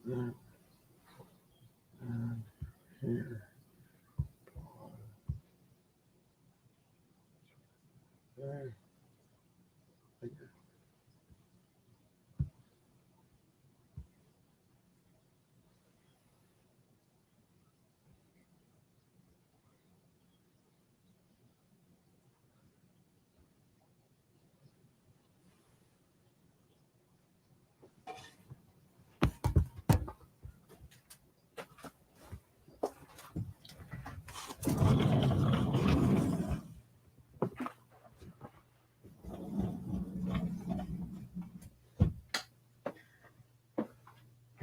that. And here. There.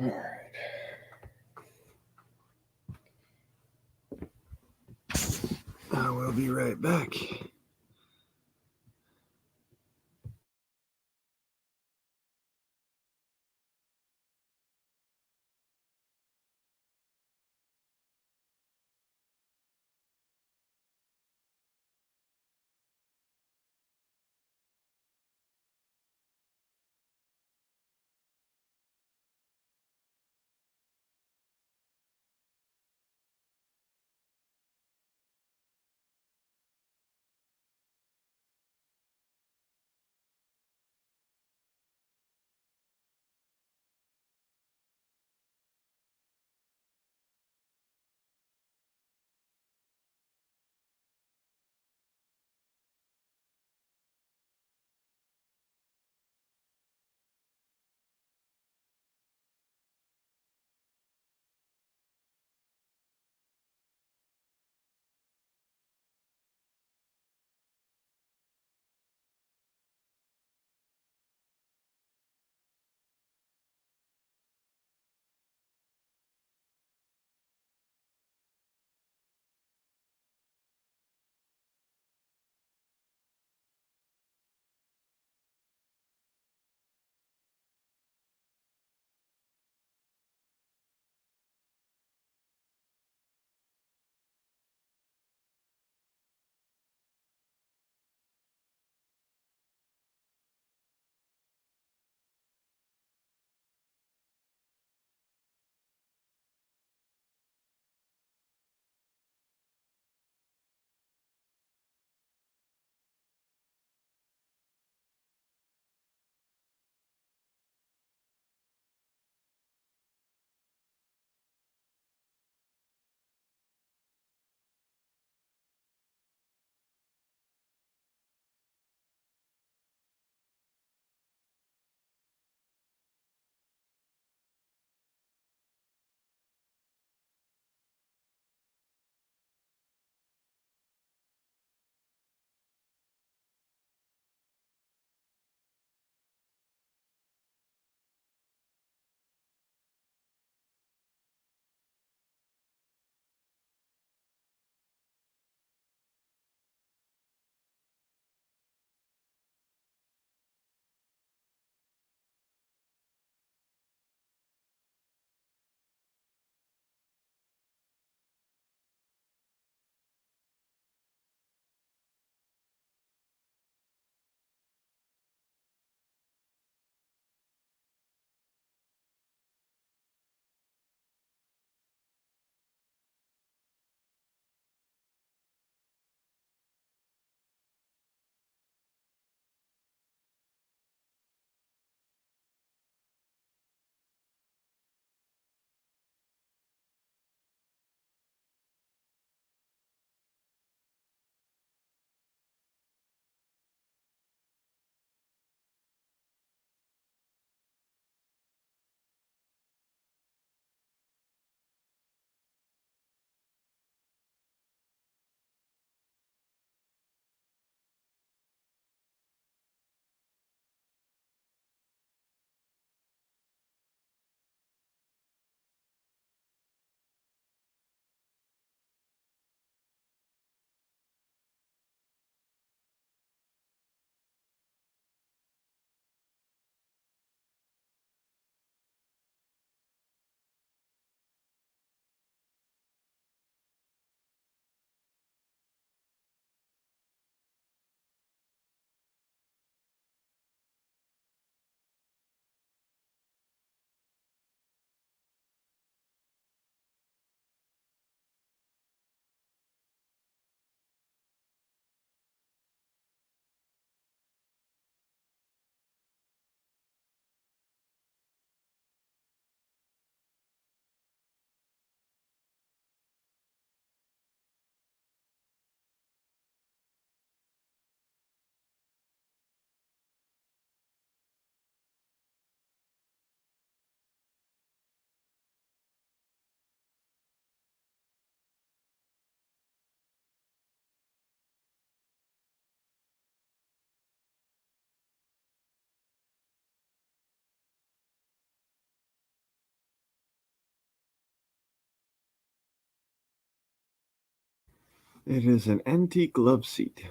All right. I will be right back. It is an antique love seat.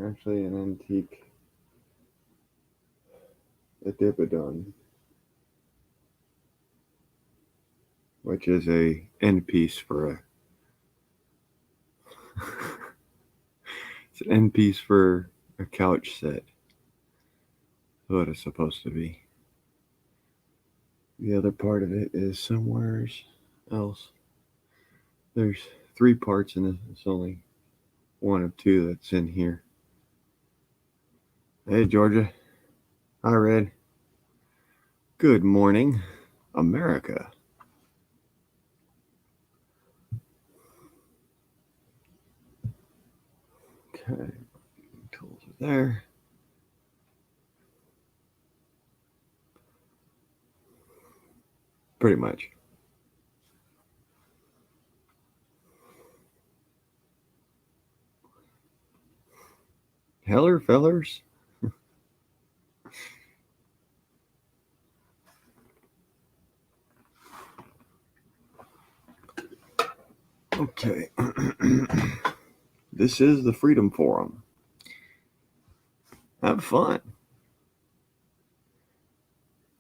Actually, an antique Adipodon, which is a end piece for a. It's an end piece for a couch set. What it's supposed to be. The other part of it is somewhere else. There's 3 parts and it's only one of 2 that's in here. Hey, Georgia. Hi, Red. Good morning, America. Okay, tools are there. Pretty much. Heller fellers. Okay. This is the Freedom Forum. Have fun.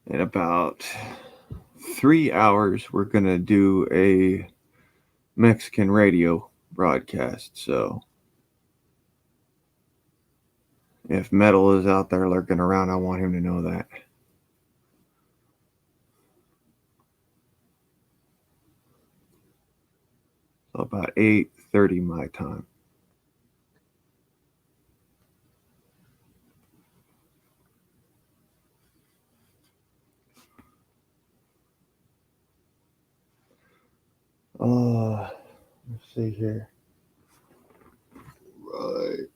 In about 3 hours, we're going to do a Mexican radio broadcast. So if Metal is out there lurking around, I want him to know that. So about 8:30 my time. Let's see here. Right.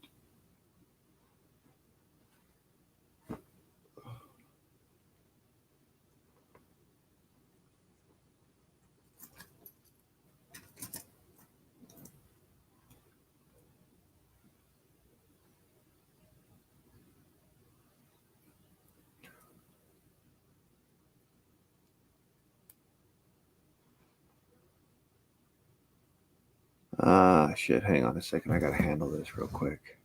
Shit, hang on a second. I gotta handle this real quick.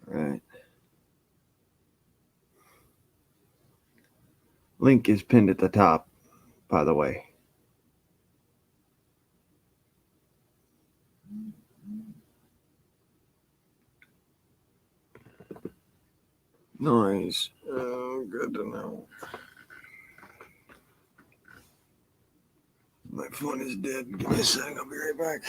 All right. Link is pinned at the top, by the way. Nice. Oh, good to know. My phone is dead. Give me a second. I'll be right back.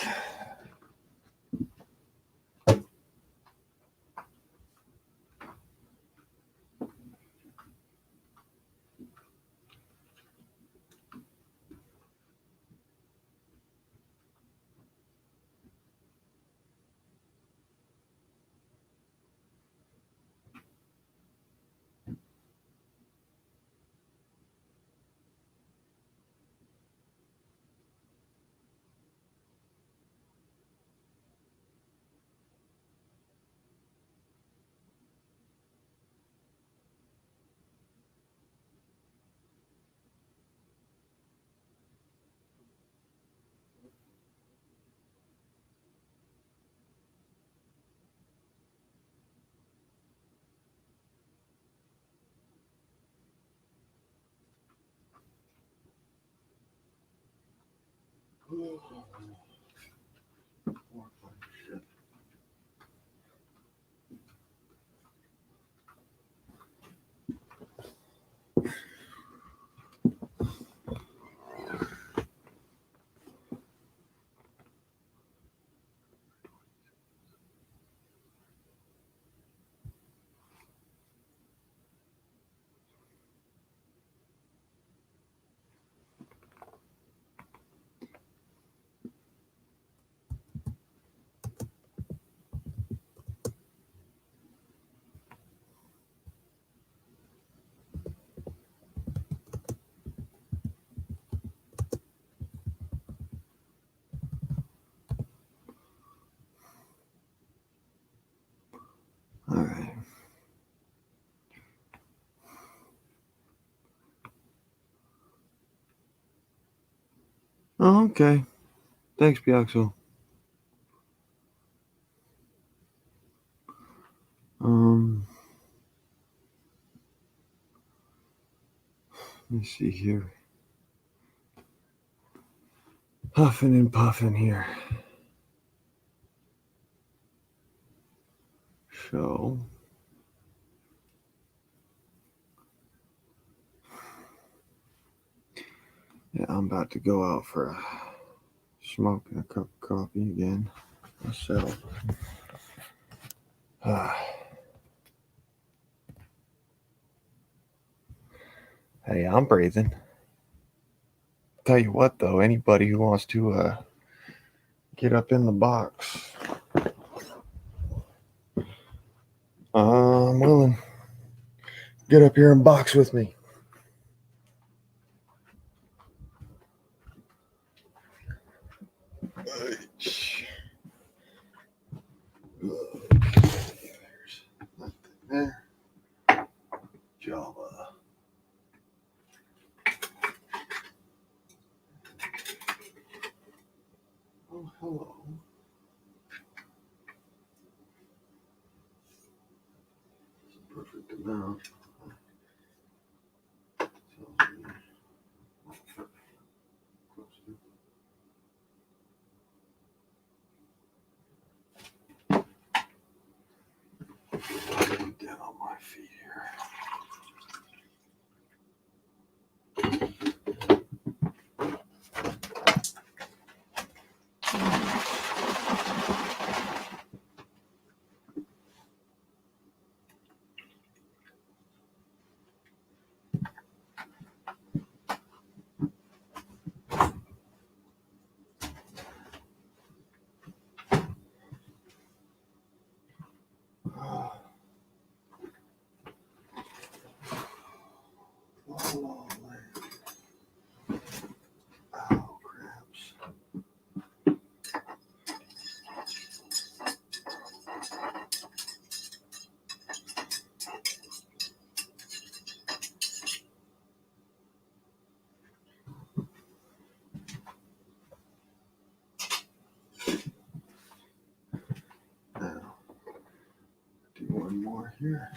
Oh, okay. Thanks, Piaxel. Um, let me see here. Huffing and puffing here. So, yeah, I'm about to go out for a smoke and a cup of coffee again myself. Hey, I'm breathing. Tell you what, though, anybody who wants to get up in the box, I'm willing. Get up here and box with me. There's nothing there. Java. Oh, hello. Perfect amount. Down on my feet here. Oh, craps. Now, do one more here.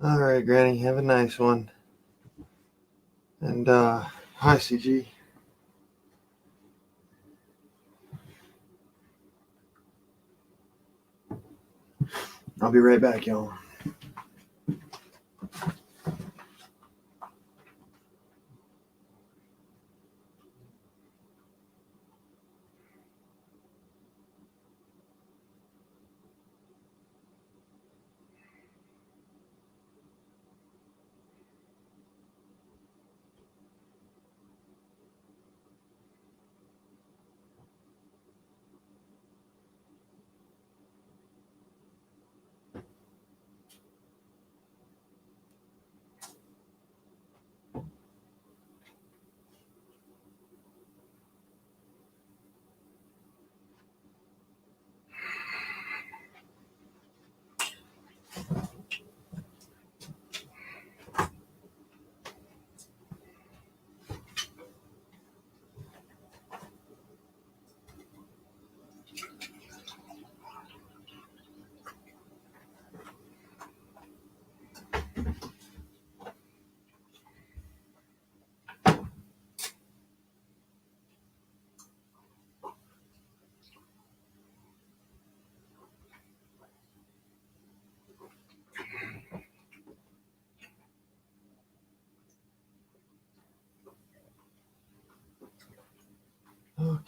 All right, Granny, have a nice one. And hi, CG. I'll be right back, y'all.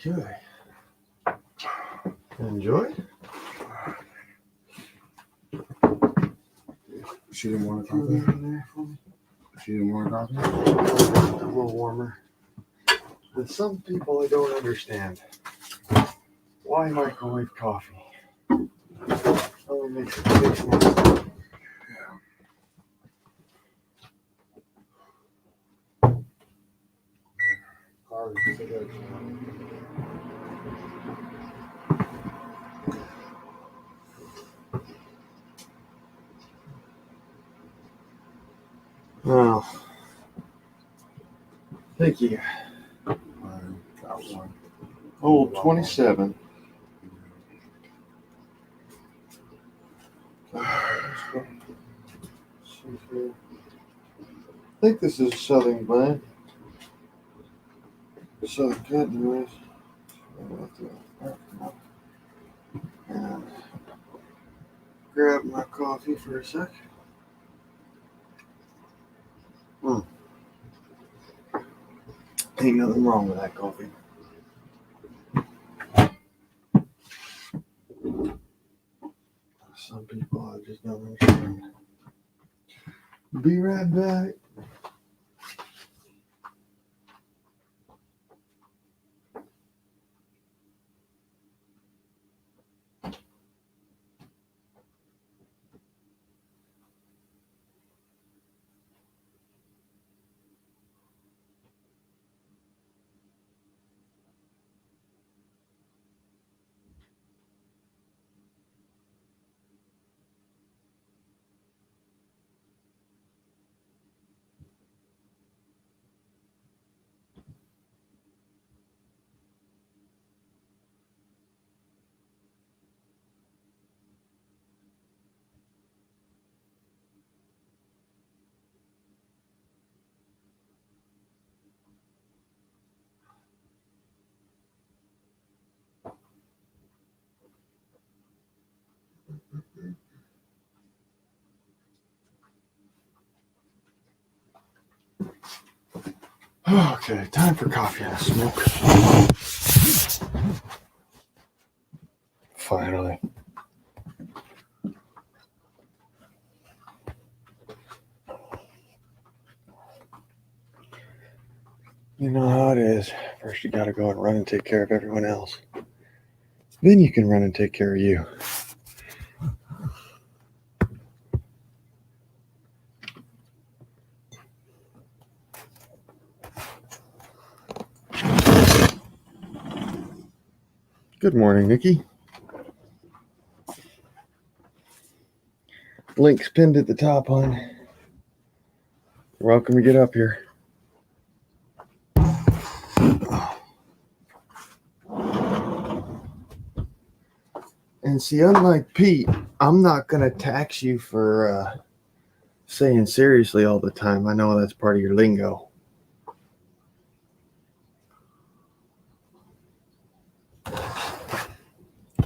Okay. Enjoy. She didn't want a coffee? She didn't want a coffee? A little warmer. And some people I don't understand. Why microwave coffee? Oh, it makes it taste nice. Well, thank you. I got one. Oh, 27. I think this is a Southern blend. Southern cut, anyways. And grab my coffee for a sec. Ain't nothing wrong with that coffee. Some people I just don't understand. Be right back. Okay, time for coffee and a smoke. Finally. You know how it is. First, you gotta go and run and take care of everyone else. Then you can run and take care of you. Good morning, Nikki. Link's pinned at the top, hon. You're welcome to get up here. And see, unlike Pete, I'm not going to tax you for saying seriously all the time. I know that's part of your lingo.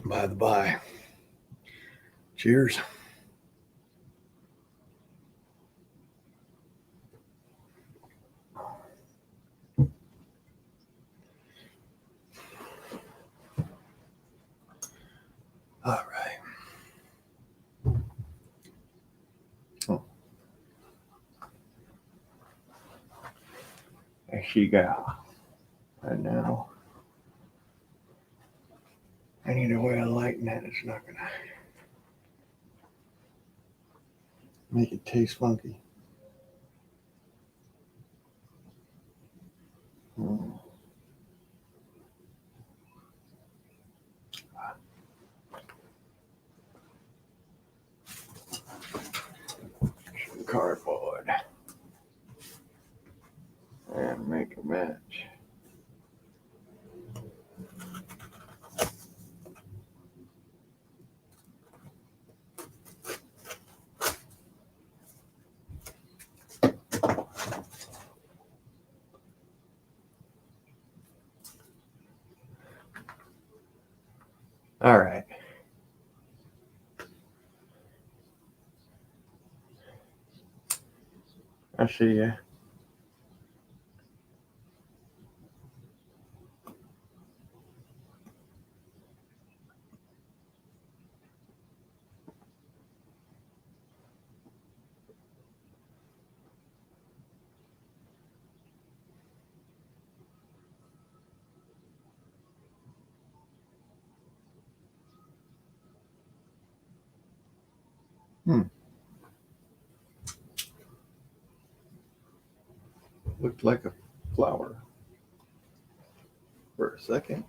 By the by. Cheers. All right. Oh. There she go. And now I need a way of lighting that. It's not going to make it taste funky. Cardboard. And make a match. All right. I see you. Looked like a flower for a second.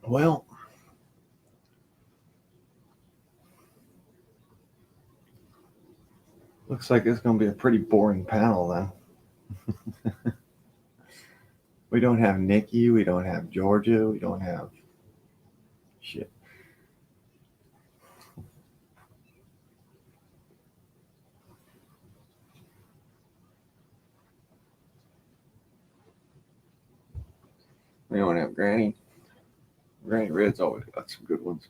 Well, looks like it's going to be a pretty boring panel then. We don't have Nikki, we don't have Georgia, we don't have shit. We don't have Granny. Granny Red's always got some good ones.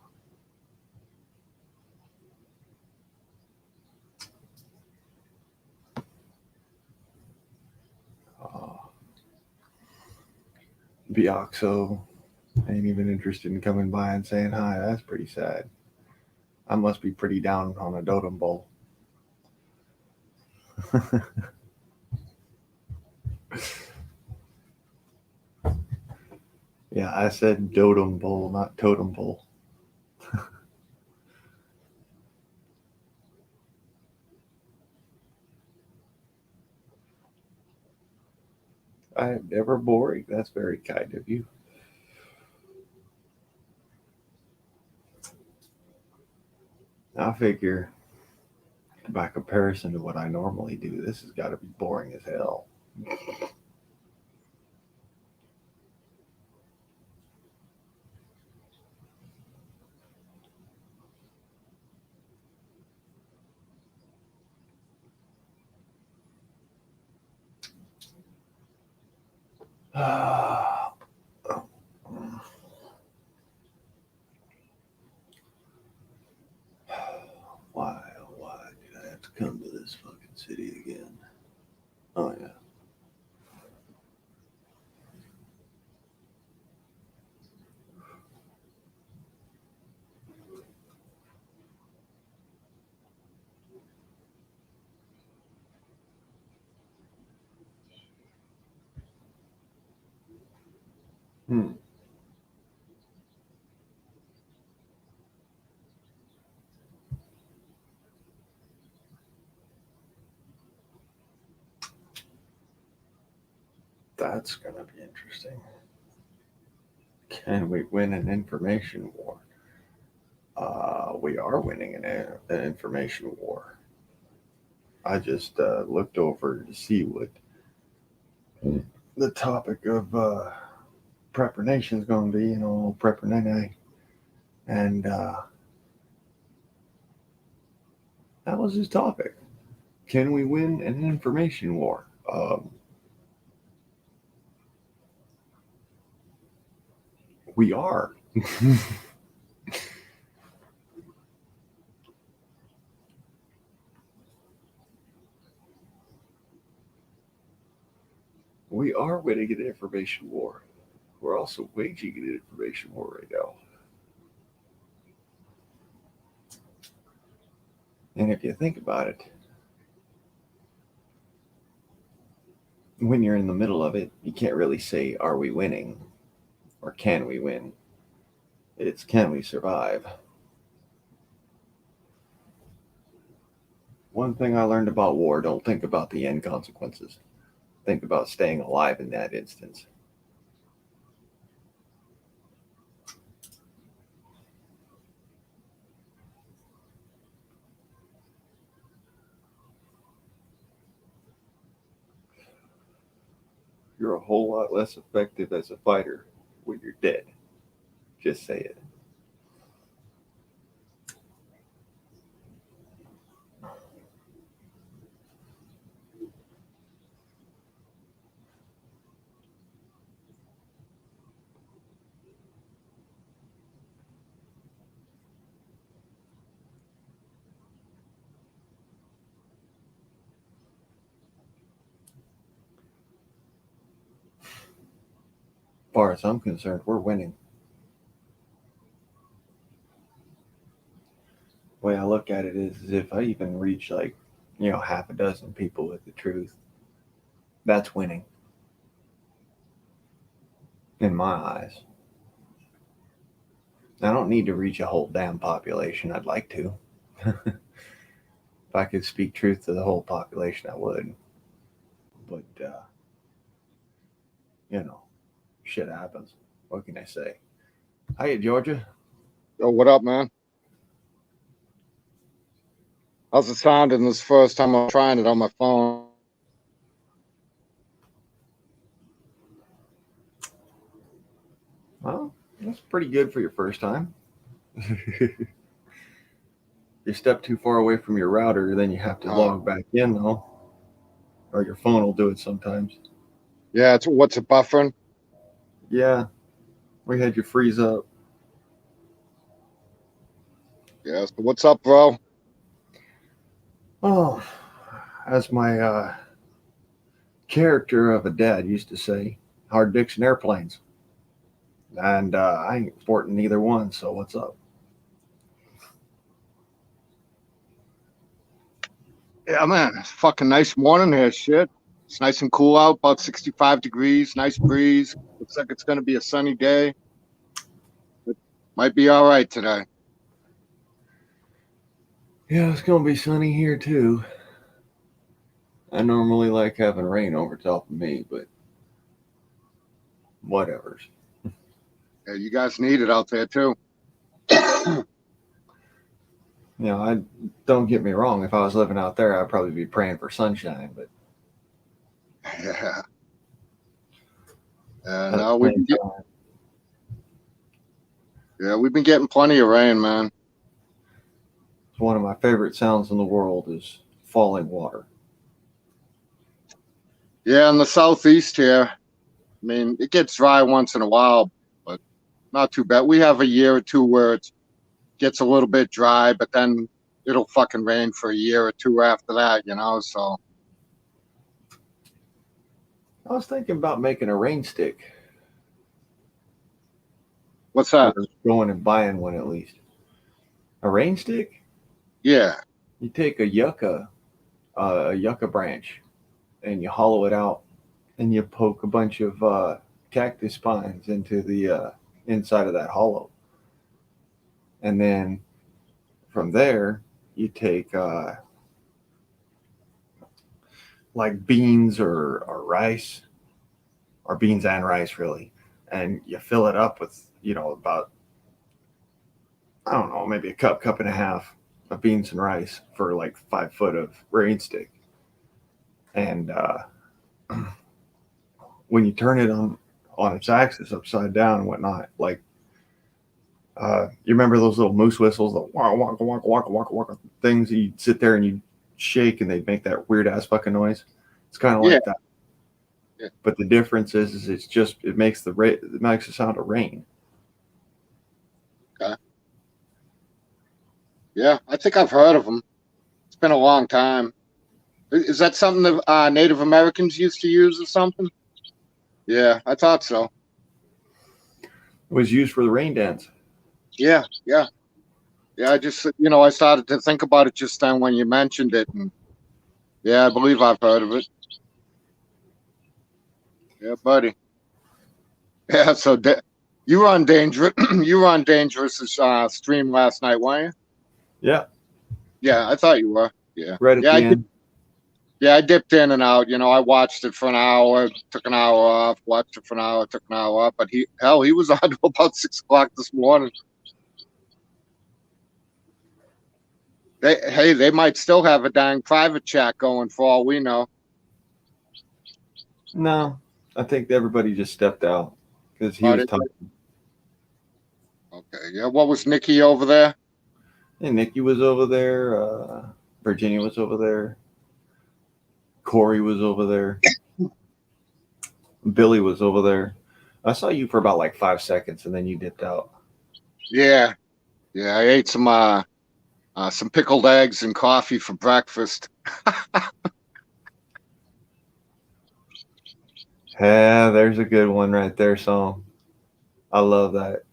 Bioxo ain't even interested in coming by and saying hi. That's pretty sad. I must be pretty down on a Dotem Bowl. Yeah, I said Dotem Bowl, not Totem Bowl. I am never boring. That's very kind of you. I figure, by comparison to what I normally do, this has got to be boring as hell. Why did I have to come to this fucking city again? Oh, yeah. That's going to be interesting. Can we win an information war? We are winning an information war. I just looked over to see what the topic of Prepper Nation is going to be, Prepper Nene. And that was his topic. Can we win an information war? We are. We are winning an information war. We're also waging an information war right now. And if you think about it, when you're in the middle of it, you can't really say, are we winning? Or can we win? It's can we survive? One thing I learned about war, don't think about the end consequences. Think about staying alive in that instance. You're a whole lot less effective as a fighter when you're dead. Just say it. far as I'm concerned, we're winning. The way I look at it is if I even reach like, half a dozen people with the truth, that's winning in my eyes. I don't need to reach a whole damn population. I'd like to. If I could speak truth to the whole population, I would. But, shit happens. What can I say? Hiya, Georgia. Yo, what up, man? How's it sounding this first time I'm trying it on my phone? Well, that's pretty good for your first time. You step too far away from your router, then you have to log back in, though. Or your phone will do it sometimes. Yeah, what's it buffering? Yeah, we had you freeze up. Yeah, so what's up, bro? Oh, as my character of a dad used to say, hard dicks and airplanes. And I ain't sporting neither one, so what's up? Yeah, man, it's a fucking nice morning here, shit. It's nice and cool out, about 65 degrees, nice breeze. Looks like it's going to be a sunny day. It might be all right today. Yeah, it's going to be sunny here, too. I normally like having rain over top of me, but whatevers. Yeah, you guys need it out there, too. I don't get me wrong. If I was living out there, I'd probably be praying for sunshine, but Yeah. No, we've been getting plenty of rain, man. It's one of my favorite sounds in the world is falling water. Yeah, in the southeast here, I mean, it gets dry once in a while, but not too bad. We have a year or two where it gets a little bit dry, but then it'll fucking rain for a year or two after that, so. I was thinking about making a rain stick. What's that? Or going and buying one at least. A rain stick? Yeah. You take a yucca branch, and you hollow it out, and you poke a bunch of cactus spines into the inside of that hollow. And then from there, you take like beans or rice, or beans and rice, really, and you fill it up with, about, I don't know, maybe a cup and a half of beans and rice for like 5 foot of rain stick. And when you turn it on its axis upside down and whatnot, like you remember those little moose whistles, the waka waka waka waka waka waka things that you sit there and you shake and they make that weird ass fucking noise? It's kind of like that. Yeah. But the difference is it makes the sound of rain. Okay. Yeah, I think I've heard of them. It's been a long time. Is that something that Native Americans used to use or something? Yeah, I thought so. It was used for the rain dance. Yeah. I just, I started to think about it just then when you mentioned it. And yeah, I believe I've heard of it. Yeah, buddy. Yeah, so you were on Dangerous. You were on Dangerous' stream last night, weren't you? Yeah. Yeah, I thought you were. Yeah. Right at the end. I dipped in and out. I watched it for an hour, took an hour off, watched it for an hour, took an hour off. But he was on till about 6 o'clock this morning. They might still have a dang private chat going for all we know. No, I think everybody just stepped out because he was talking. Okay, yeah. What was Nikki over there? And Nikki was over there. Virginia was over there. Corey was over there. Billy was over there. I saw you for about like 5 seconds, and then you dipped out. Yeah. I ate some pickled eggs and coffee for breakfast. Yeah, there's a good one right there, song. I love that.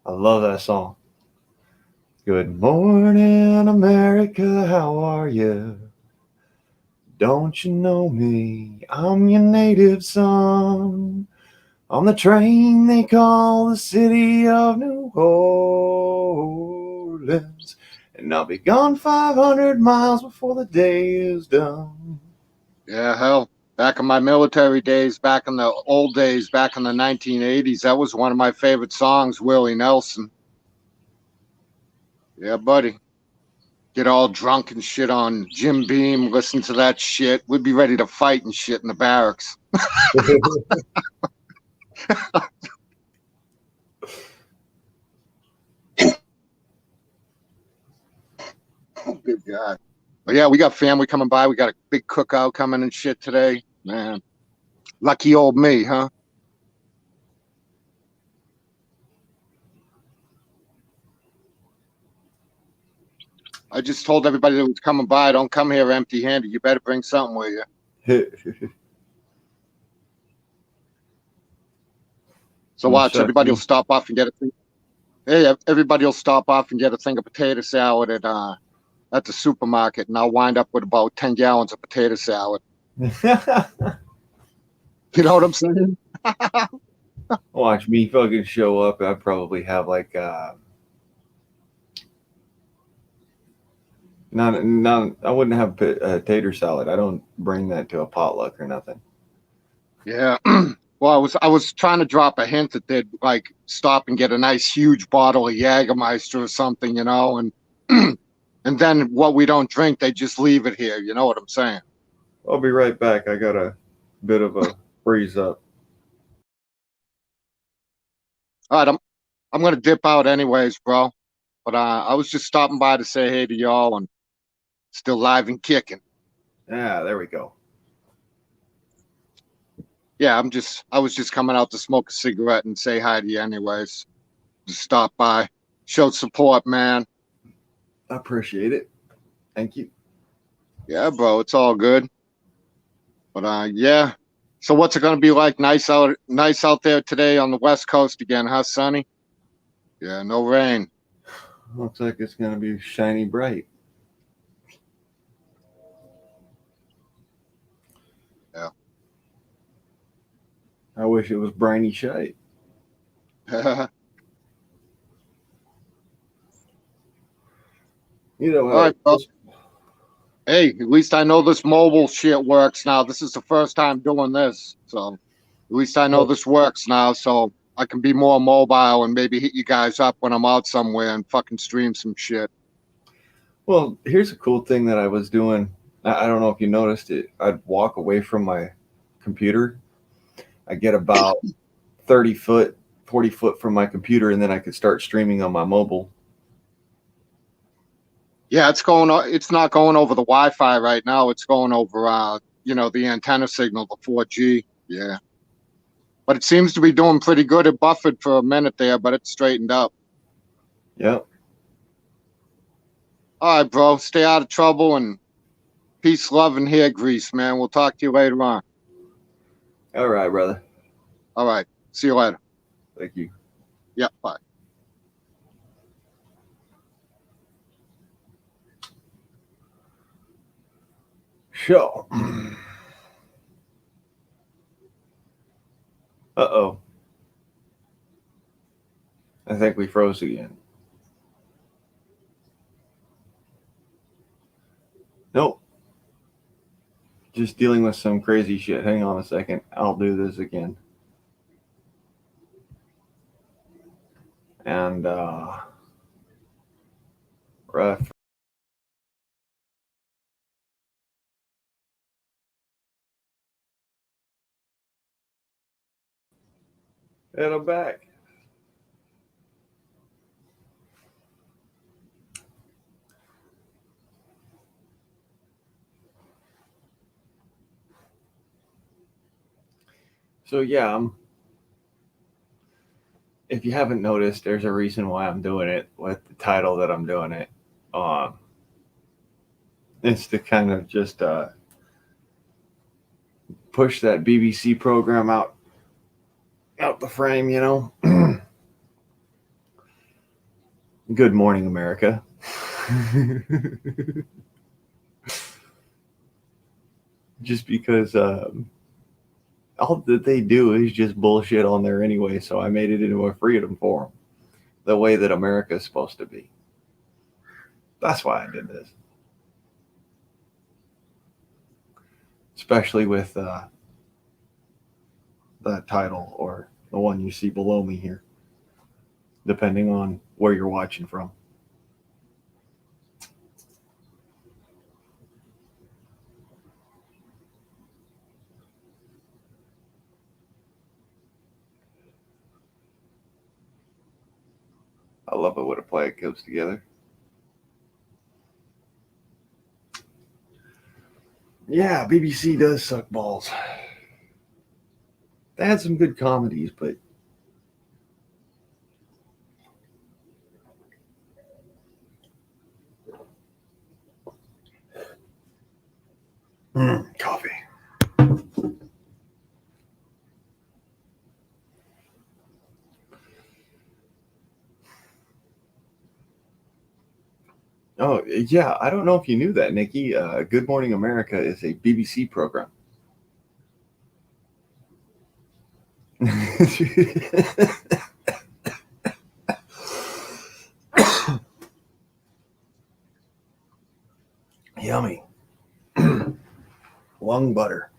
I love that song. Good morning, America. How are you? Don't you know me? I'm your native son. On the train they call the city of New Orleans. And I'll be gone 500 miles before the day is done. Yeah, hell, back in my military days, back in the old days, back in the 1980s, that was one of my favorite songs, Willie Nelson. Yeah, buddy. Get all drunk and shit on Jim Beam, listen to that shit. We'd be ready to fight and shit in the barracks. Oh, good God. But yeah, we got family coming by. We got a big cookout coming and shit today. Man, lucky old me, huh? I just told everybody that was coming by, don't come here empty-handed. You better bring something with you. So watch, everybody will stop off and get a thing. Hey, everybody will stop off and get a thing of potato salad at the supermarket, and I'll wind up with about 10 gallons of potato salad. You know what I'm saying? Watch me fucking show up. I probably have like not I wouldn't have tater salad. I don't bring that to a potluck or nothing. Yeah. Well, I was trying to drop a hint that they'd like stop and get a nice huge bottle of Jägermeister or something, you know, and and then what we don't drink, they just leave it here. You know what I'm saying? I'll be right back. I got a bit of a freeze up. All right, I'm gonna dip out anyways, bro. But I was just stopping by to say hey to y'all and still live and kicking. Yeah, there we go. Yeah, I was just coming out to smoke a cigarette and say hi to you anyways. Just stop by, show support, man. I appreciate it. Thank you. Yeah, bro, it's all good. But yeah. So what's it gonna be like? Nice out there today on the West Coast again, huh, Sonny? Yeah, no rain. Looks like it's gonna be shiny bright. Yeah. I wish it was briny shite. You know, All right, bro. Hey, at least I know this mobile shit works now. This is the first time doing this, so at least I know this works now. So I can be more mobile and maybe hit you guys up when I'm out somewhere and fucking stream some shit. well, here's a cool thing that I was doing. I don't know if you noticed it. I'd walk away from my computer. I get about 30 foot, 40 foot from my computer, and then I could start streaming on my mobile. Yeah, it's not going over the Wi-Fi right now. It's going over the antenna signal, the 4G. Yeah. But it seems to be doing pretty good. It buffered for a minute there, but it straightened up. Yep. All right, bro. Stay out of trouble and peace, love, and hair grease, man. We'll talk to you later on. All right, brother. All right. See you later. Thank you. Yeah, bye. Sure. Uh-oh. I think we froze again. Nope. Just dealing with some crazy shit. Hang on a second. I'll do this again. And ref. And I'm back. So yeah, if you haven't noticed, there's a reason why I'm doing it with the title that I'm doing it. It's to kind of just put push that BBC program out the frame, you know. Good Morning America. Just because all that they do is just bullshit on there anyway, so I made it into a freedom forum, the way that America is supposed to be. That's why I did this. Especially with that title or the one you see below me here, depending on where you're watching from. I love it when a play comes together. Yeah, BBC does suck balls. They had some good comedies, but coffee. Oh, yeah. I don't know if you knew that, Nikki. Good Morning America is a BBC program. Yummy. Lung butter.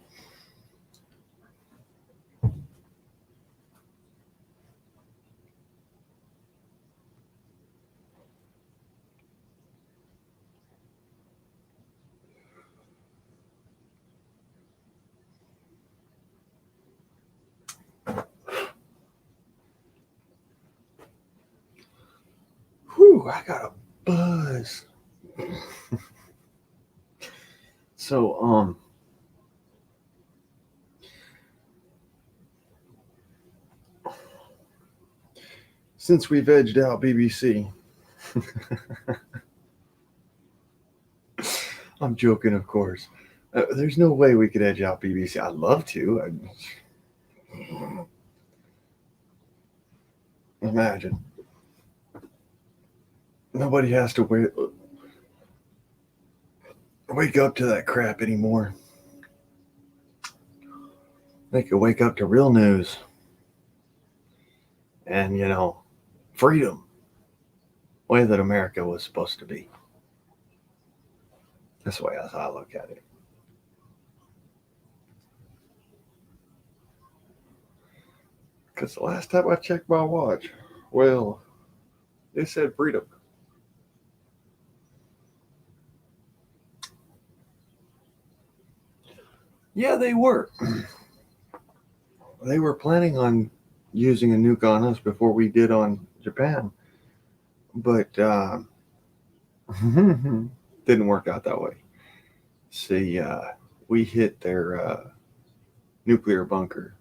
Whew, I got a buzz. So, since we've edged out BBC, I'm joking, of course. There's no way we could edge out BBC. I'd love to. Imagine. Nobody has to wake up to that crap anymore. They could wake up to real news. And, you know, freedom. Way that America was supposed to be. That's the way I look at it. Because the last time I checked my watch, well, it said freedom. Yeah, they were. They were planning on using a nuke on us before we did on Japan. But didn't work out that way. See, we hit their nuclear bunker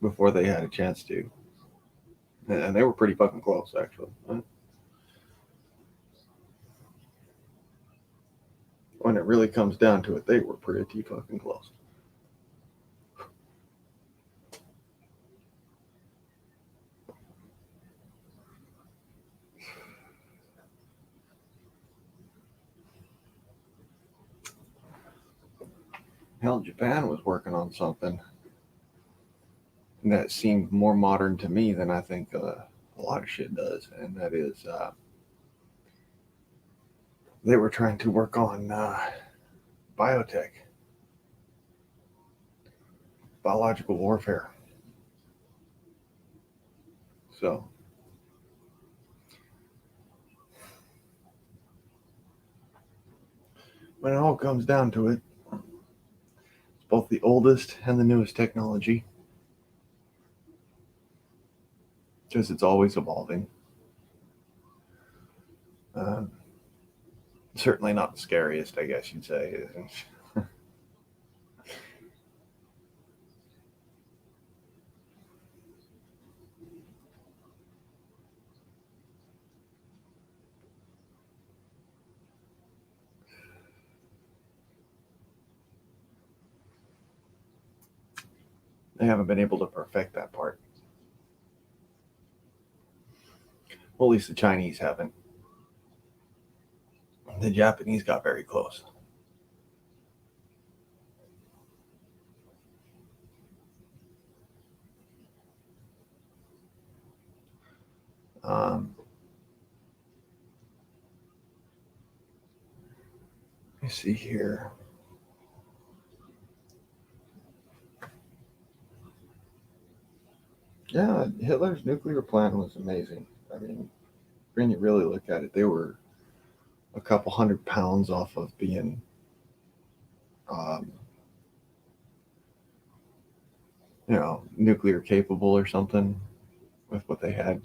before they had a chance to. And they were pretty fucking close, actually. When it really comes down to it, they were pretty fucking close. Hell, Japan was working on something that seemed more modern to me than I think a lot of shit does, and that is they were trying to work on biotech, biological warfare. So, when it all comes down to it, it's both the oldest and the newest technology, because it's always evolving. Certainly not the scariest, I guess you'd say. They haven't been able to perfect that part. Well, at least the Chinese haven't. The Japanese got very close. Let me see here. Yeah, Hitler's nuclear plan was amazing. I mean, when you really look at it, they were a couple 100 pounds off of being um, nuclear capable or something with what they had.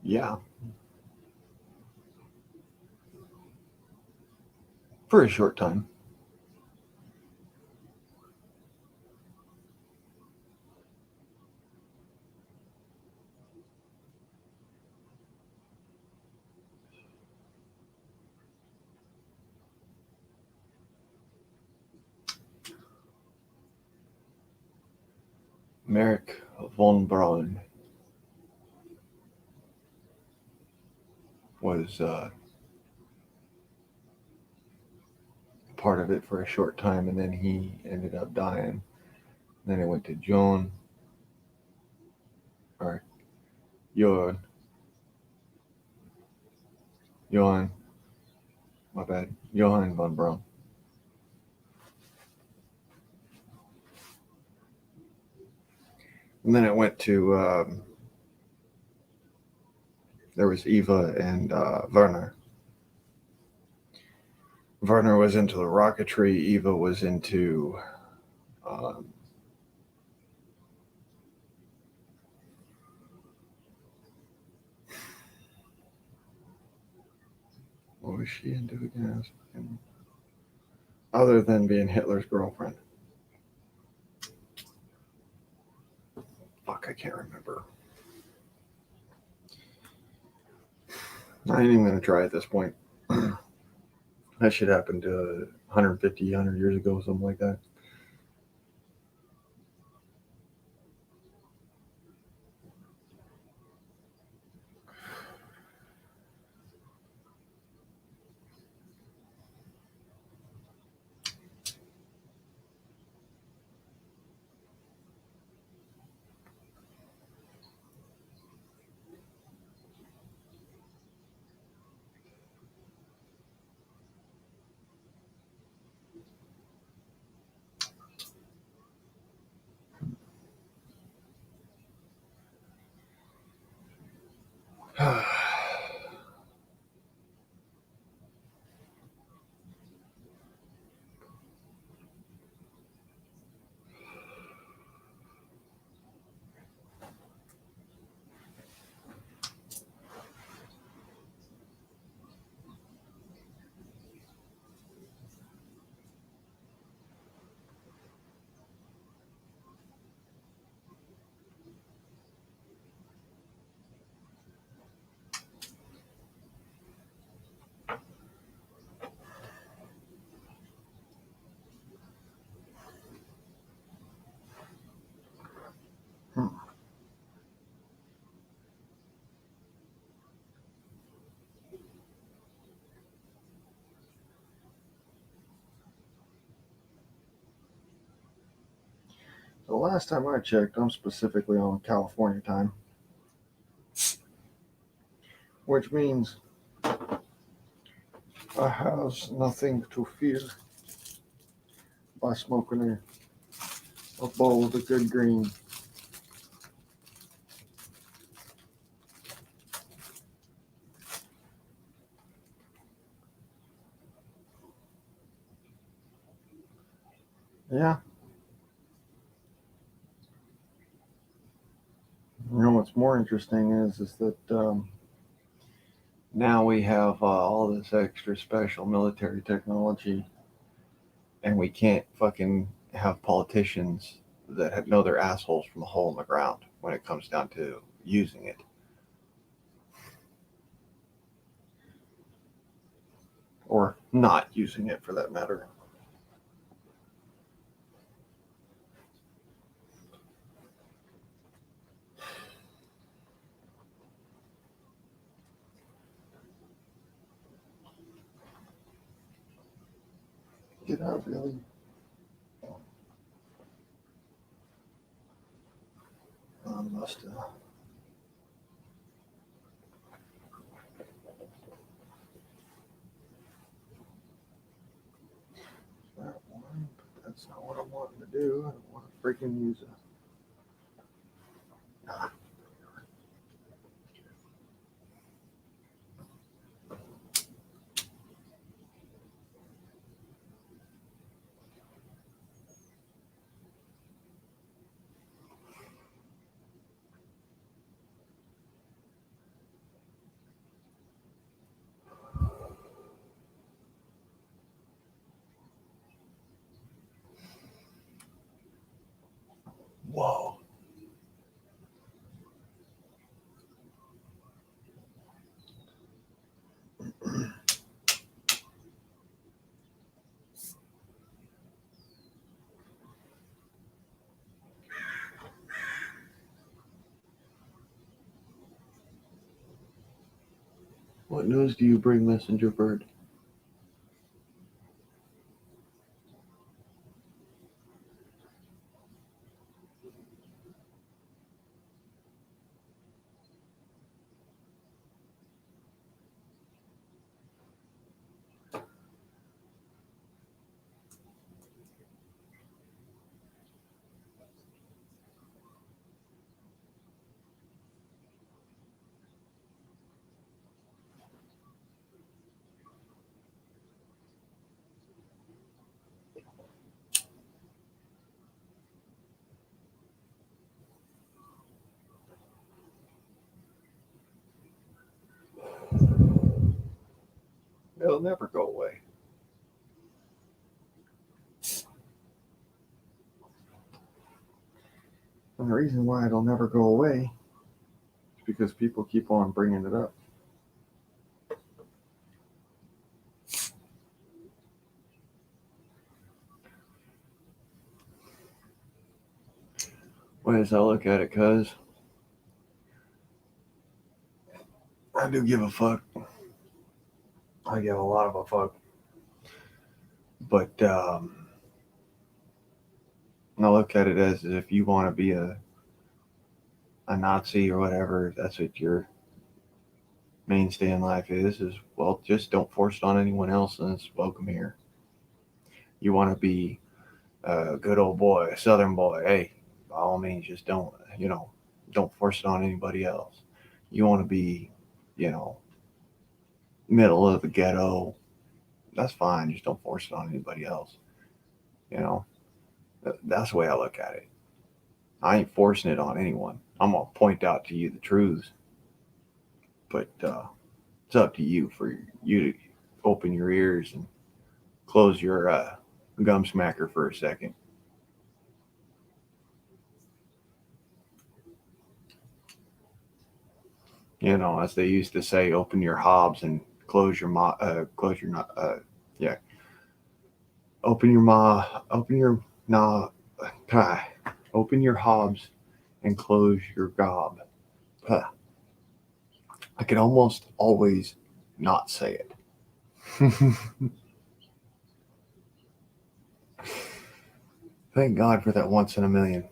Yeah, for a short time. Merrick von Braun was part of it for a short time, and then he ended up dying. Then it went to Joan, or Johan, Johan, my bad, Johann von Braun. And then it went to, there was Eva and Werner. Werner was into the rocketry, Eva was into um, what was she into again? Other than being Hitler's girlfriend. Fuck, I can't remember. I ain't even going to try at this point. That shit happened 150, 100 years ago, something like that. The last time I checked, I'm specifically on California time, which means I have nothing to fear by smoking a bowl of the good green. Yeah. You know what's more interesting is that now we have all this extra special military technology, and we can't fucking have politicians that know their assholes from a hole in the ground when it comes down to using it. or not using it for that matter. Did I really? I must have. That one, but that's not what I'm wanting to do. I don't want to freaking use it. Ah. Whoa. What news do you bring, Messenger Bird? It'll never go away. And the reason why it'll never go away is because people keep on bringing it up. Way as I look at it, cuz I do give a fuck. I give a lot of a fuck. But I look at it as if you want to be a Nazi or whatever, that's what your mainstay in life is well, just don't force it on anyone else and it's welcome here. You want to be a good old boy, a southern boy, hey, by all means, just don't force it on anybody else. You want to be, you know, middle of the ghetto, that's fine, just don't force it on anybody else. You know, that's the way I look at it. I ain't forcing it on anyone. I'm gonna point out to you the truths, but it's up to you for you to open your ears and close your gum smacker for a second. You know, as they used to say, open your hobs and close your yeah, open your nah, pie, open your hobs and close your gob. Huh. I can almost always not say it. Thank God for that once in a million.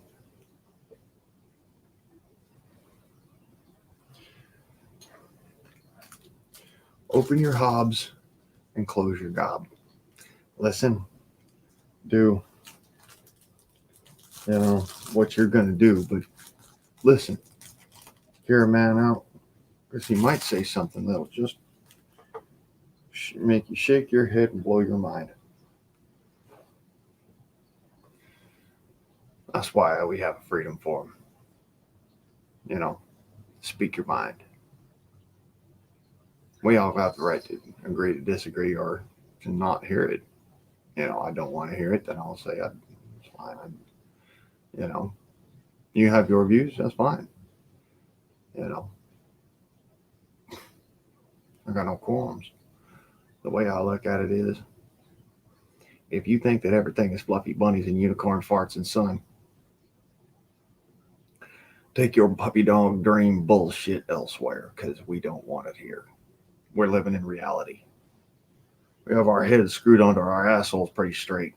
Open your hobs and close your gob. Listen, do what you're gonna do, but listen, hear a man out because he might say something that'll just make you shake your head and blow your mind. That's why we have a freedom forum. You know, speak your mind. We all have the right to agree to disagree or to not hear it. I don't want to hear it, then I'll say it's fine. You know, you have your views, that's fine. You know, I got no qualms. The way I look at it is, if you think that everything is fluffy bunnies and unicorn farts and sun, take your puppy dog dream bullshit elsewhere, because we don't want it here. We're living in reality. We have our heads screwed onto our assholes pretty straight.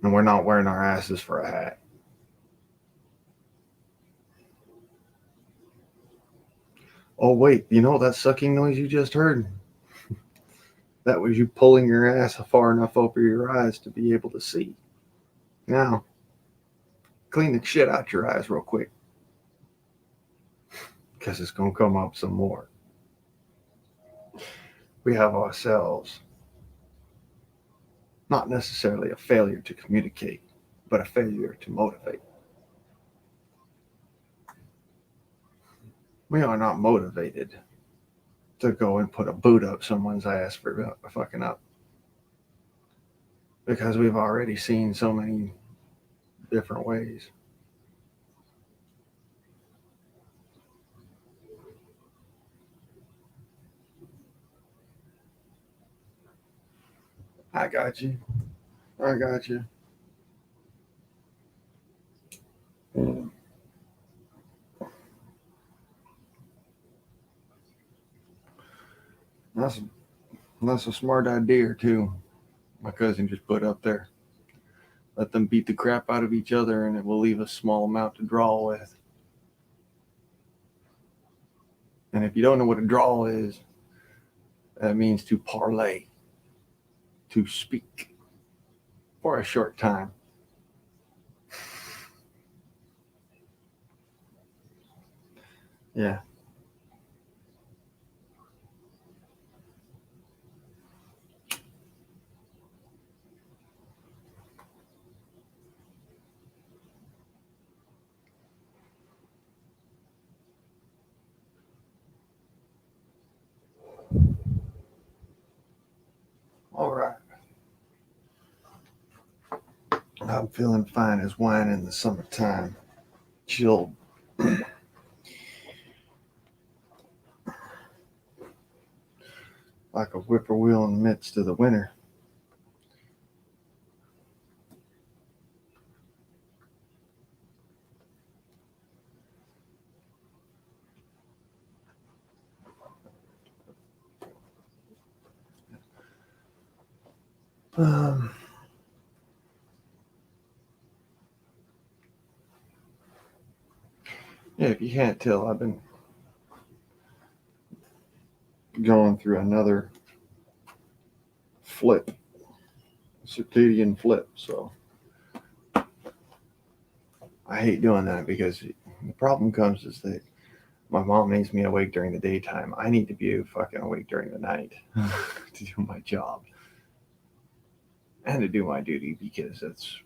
And we're not wearing our asses for a hat. Oh, wait, you know that sucking noise you just heard? That was you pulling your ass far enough over your eyes to be able to see. Now, clean the shit out your eyes real quick, because it's going to come up some more. We have ourselves not necessarily a failure to communicate, but a failure to motivate. We are not motivated to go and put a boot up someone's ass for fucking up, because we've already seen so many different ways. I got you. I got you. That's that's a smart idea too. My cousin just put up there. Let them beat the crap out of each other, and it will leave a small amount to draw with. And if you don't know what a draw is, that means to parlay, to speak for a short time. Yeah. All right. I'm feeling fine as wine in the summertime. Chilled. Like a whippoorwill in the midst of the winter. Um, yeah, if you can't tell, I've been going through another flip, circadian flip. So I hate doing that, because the problem comes is that my mom makes me awake during the daytime. I need to be fucking awake during the night to do my job and to do my duty, because that's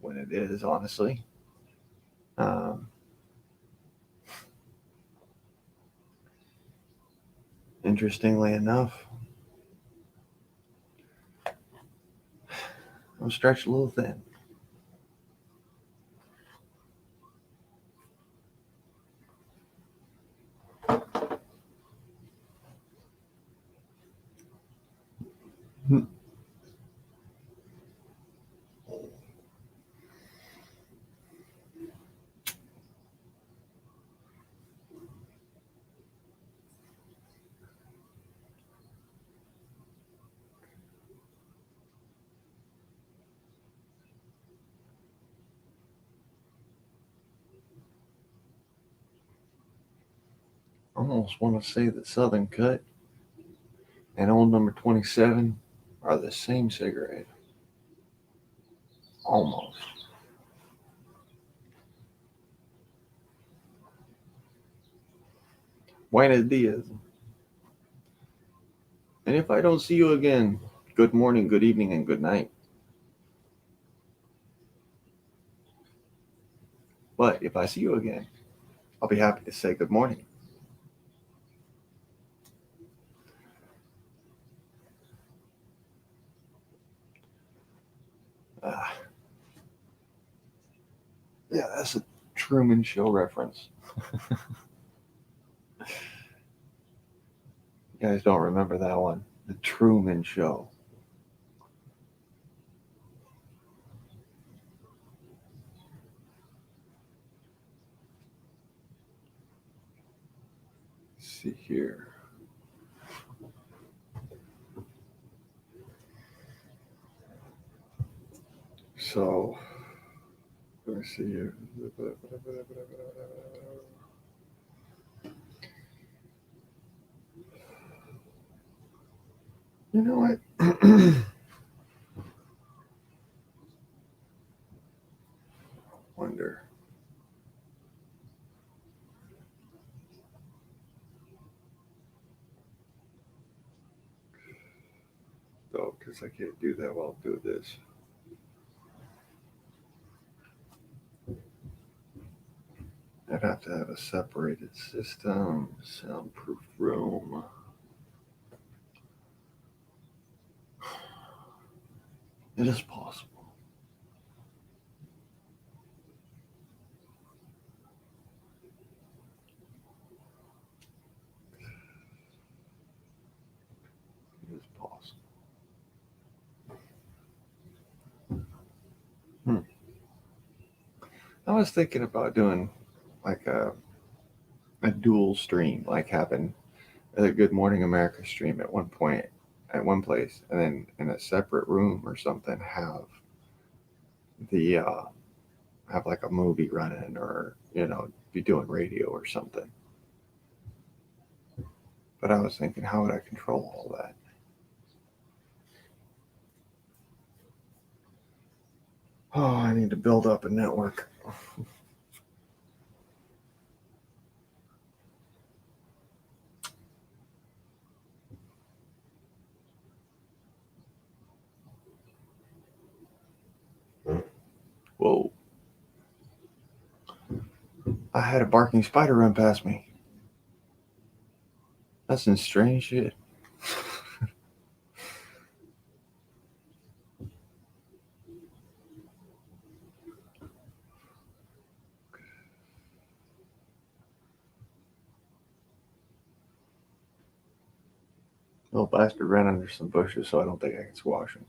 when it is, honestly. Um, Interestingly enough, I'm stretched a little thin. I almost want to say that Southern Cut and Old Number 27 are the same cigarette. Almost. Buenos dias. And if I don't see you again, good morning, good evening, and good night. But if I see you again, I'll be happy to say good morning. Uh, yeah, Truman Show reference. You guys don't remember that one? The Truman Show. Let's see here. So, let me see here. You know what? Wonder. Though, because I can't do that while I'm doing this. I'd have to have a separated system, soundproof room. It is possible. It is possible. I was thinking about doing like a dual stream, like having a Good Morning America stream at one point at one place, and then in a separate room or something the have like a movie running, or be doing radio or something. But I was thinking, how would I control all that? Oh, I need to build up a network. Whoa. I had a barking spider run past me. That's some strange shit. Little bastard ran under some bushes, so I don't think I can squash him.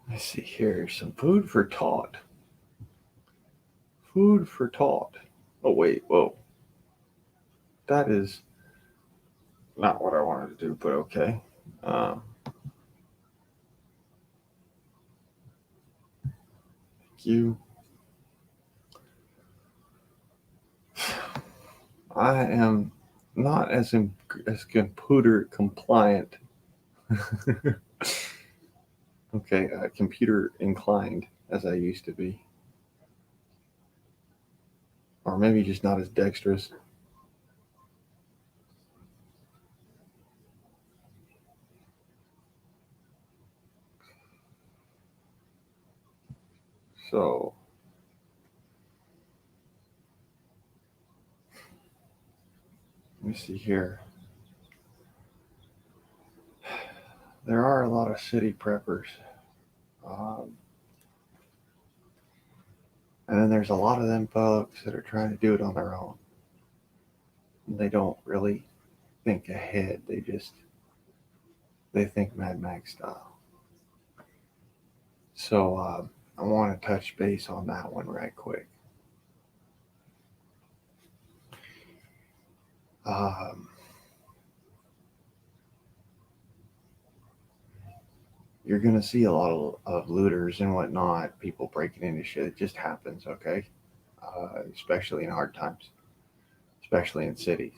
Let's see here. Some food for thought. Food for thought. Oh, wait. Whoa. That is not what I wanted to do, but okay. Thank you. I am not as computer compliant. Okay, computer inclined as I used to be. Or maybe just not as dexterous. So, let me see here. There are a lot of city preppers. Um, and then there's a lot of them folks that are trying to do it on their own. They don't really think ahead. They think Mad Max style. So I want to touch base on that one right quick. You're going to see a lot of looters and whatnot, people breaking into shit. It just happens, okay? Especially in hard times, especially in cities.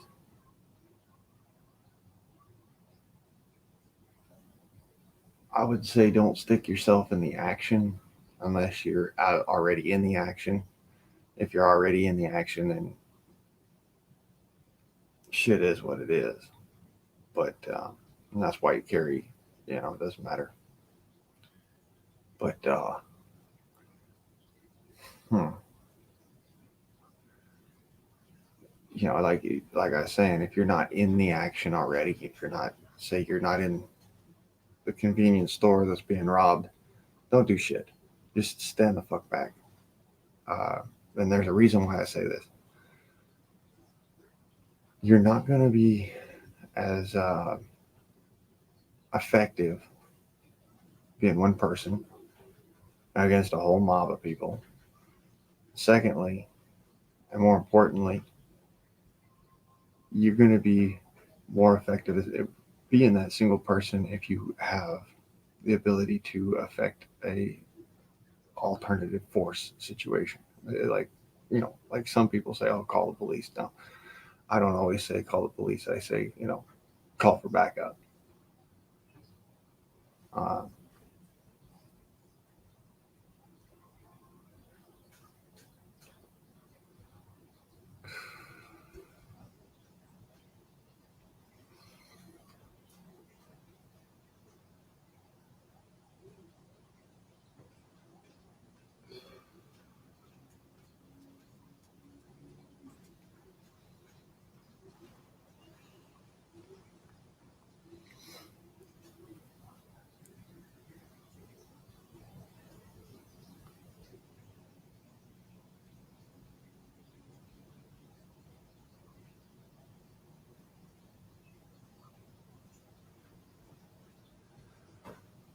I would say don't stick yourself in the action unless you're already in the action. If you're already in the action, then shit is what it is. But and that's why you carry, it doesn't matter. But You know, like I was saying, if you're not in the action already, if you're not, say you're not in the convenience store that's being robbed, don't do shit. Just stand the fuck back. Uh, and there's a reason why I say this. You're not going to be as effective being one person against a whole mob of people. Secondly, and more importantly, you're going to be more effective as being that single person if you have the ability to affect a alternative force situation. Like, you know, like some people say, "Oh, call the police." No, I don't always say call the police. I say, you know, call for backup. Uh,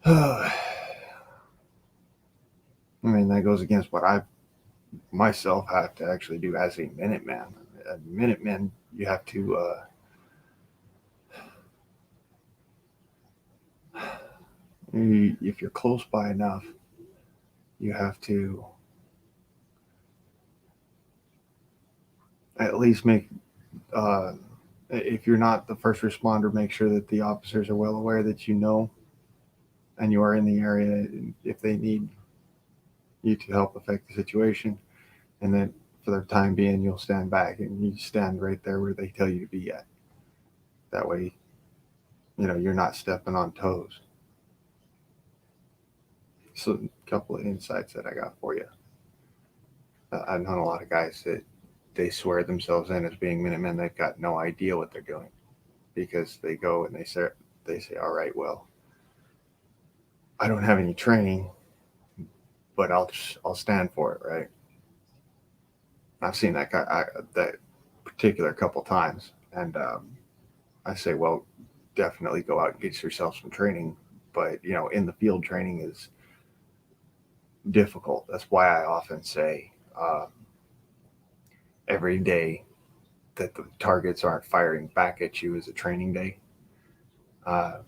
I mean, that goes against what I myself have to actually do as a Minuteman. A Minuteman, you have to, if you're close by enough, you have to at least make, uh, if you're not the first responder, make sure that the officers are well aware that you know and you are in the area if they need you to help affect the situation. And then for the time being, you'll stand back and you stand right there where they tell you to be at. That way, you know, you're not stepping on toes. So, a couple of insights that I got for you. I've known a lot of guys that they swear themselves in as being Minutemen. They've got no idea what they're doing because they go and they say, all right, well, I don't have any training, but I'll stand for it, right? I've seen that guy, that particular couple times, and I say, well, definitely go out and get yourself some training, but you know, in the field training is difficult. That's why I often say every day that the targets aren't firing back at you is a training day. Uh,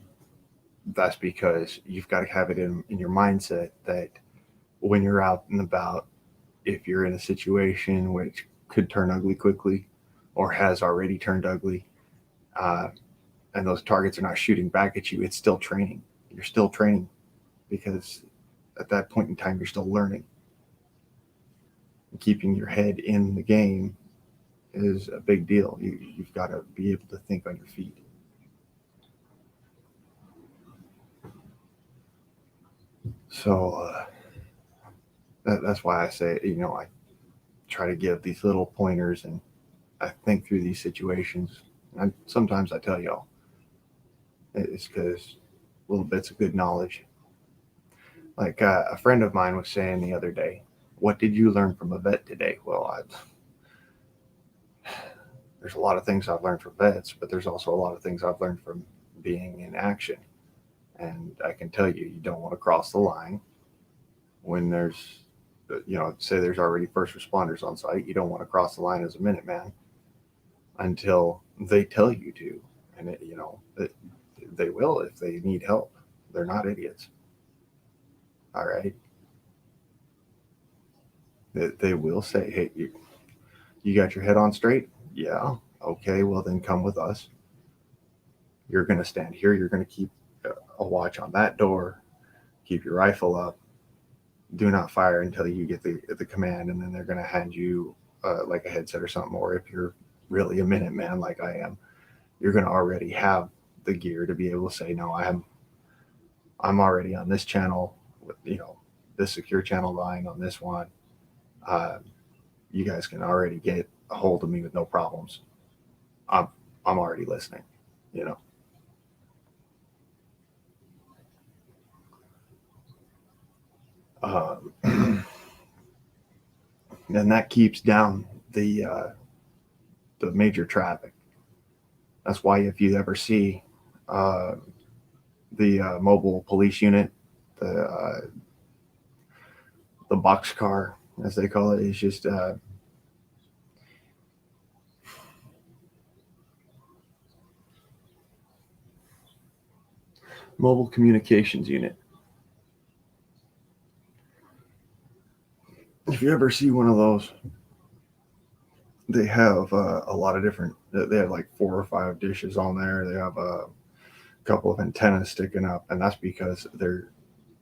that's because you've got to have it in your mindset that when you're out and about, if you're in a situation which could turn ugly quickly or has already turned ugly, uh, and those targets are not shooting back at you, it's still training. You're still training because at that point in time, you're still learning. And keeping your head in the game is a big deal. You've got to be able to think on your feet. So that's why I say, you know, I try to give these little pointers and I think through these situations. And sometimes I tell y'all, it's because little bits of good knowledge. Like a friend of mine was saying the other day, what did you learn from a vet today? Well, there's a lot of things I've learned from vets, but there's also a lot of things I've learned from being in action. And I can tell you, you don't want to cross the line when there's, you know, say there's already first responders on site. You don't want to cross the line as a Minuteman until they tell you to. And, you know, they will if they need help. They're not idiots. All right. They will say, hey, you got your head on straight? Yeah. Okay. Well, then come with us. You're going to stand here. You're going to keep a watch on that door. Keep your rifle up. Do not fire until you get the command, and then they're going to hand you like a headset or something. Or if you're really a Minuteman like I am, you're going to already have the gear to be able to say, no, I'm already on this channel with, you know, this secure channel line on this one. you guys can already get a hold of me with no problems. I'm I'm already listening, you know. And that keeps down the major traffic. That's why if you ever see uh, the mobile police unit, the the box car, as they call it, is just mobile communications unit. If you ever see one of those, they have a lot of different. They have like 4 or 5 dishes on there. They have a couple of antennas sticking up, and that's because they're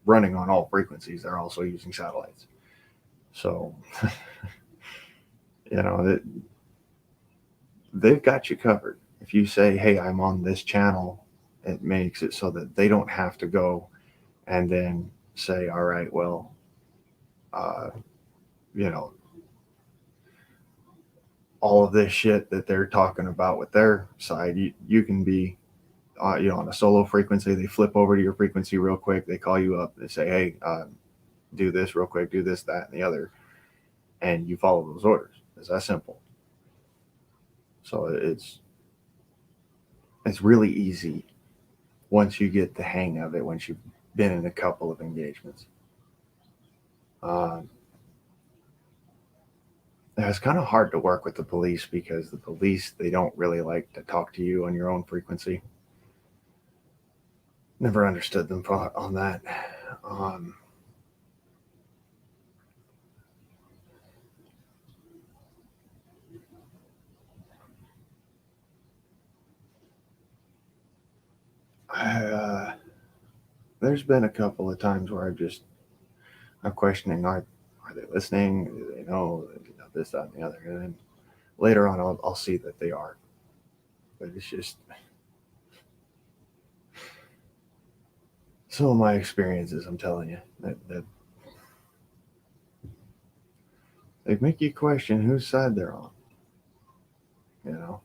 running on all frequencies. They're also using satellites. So, you know, they've got you covered. If you say, "Hey, I'm on this channel," it makes it so that they don't have to go and then say, "All right, well, uh, you know, all of this shit that they're talking about with their side, you can be, on a solo frequency. They flip over to your frequency real quick. They call you up. They say, "Hey, do this real quick. Do this, that, and the other," and you follow those orders. It's that simple. So it's really easy once you get the hang of it. Once you've been in a couple of engagements, um, it's kind of hard to work with the police because the police, they don't really like to talk to you on your own frequency. Never understood them on that. Um, I, there's been a couple of times where I'm questioning, are they listening? Do they know, this, that, and the other? And then later on, I'll see that they are. But it's just some of my experiences. I'm telling you that they make you question whose side they're on. You know,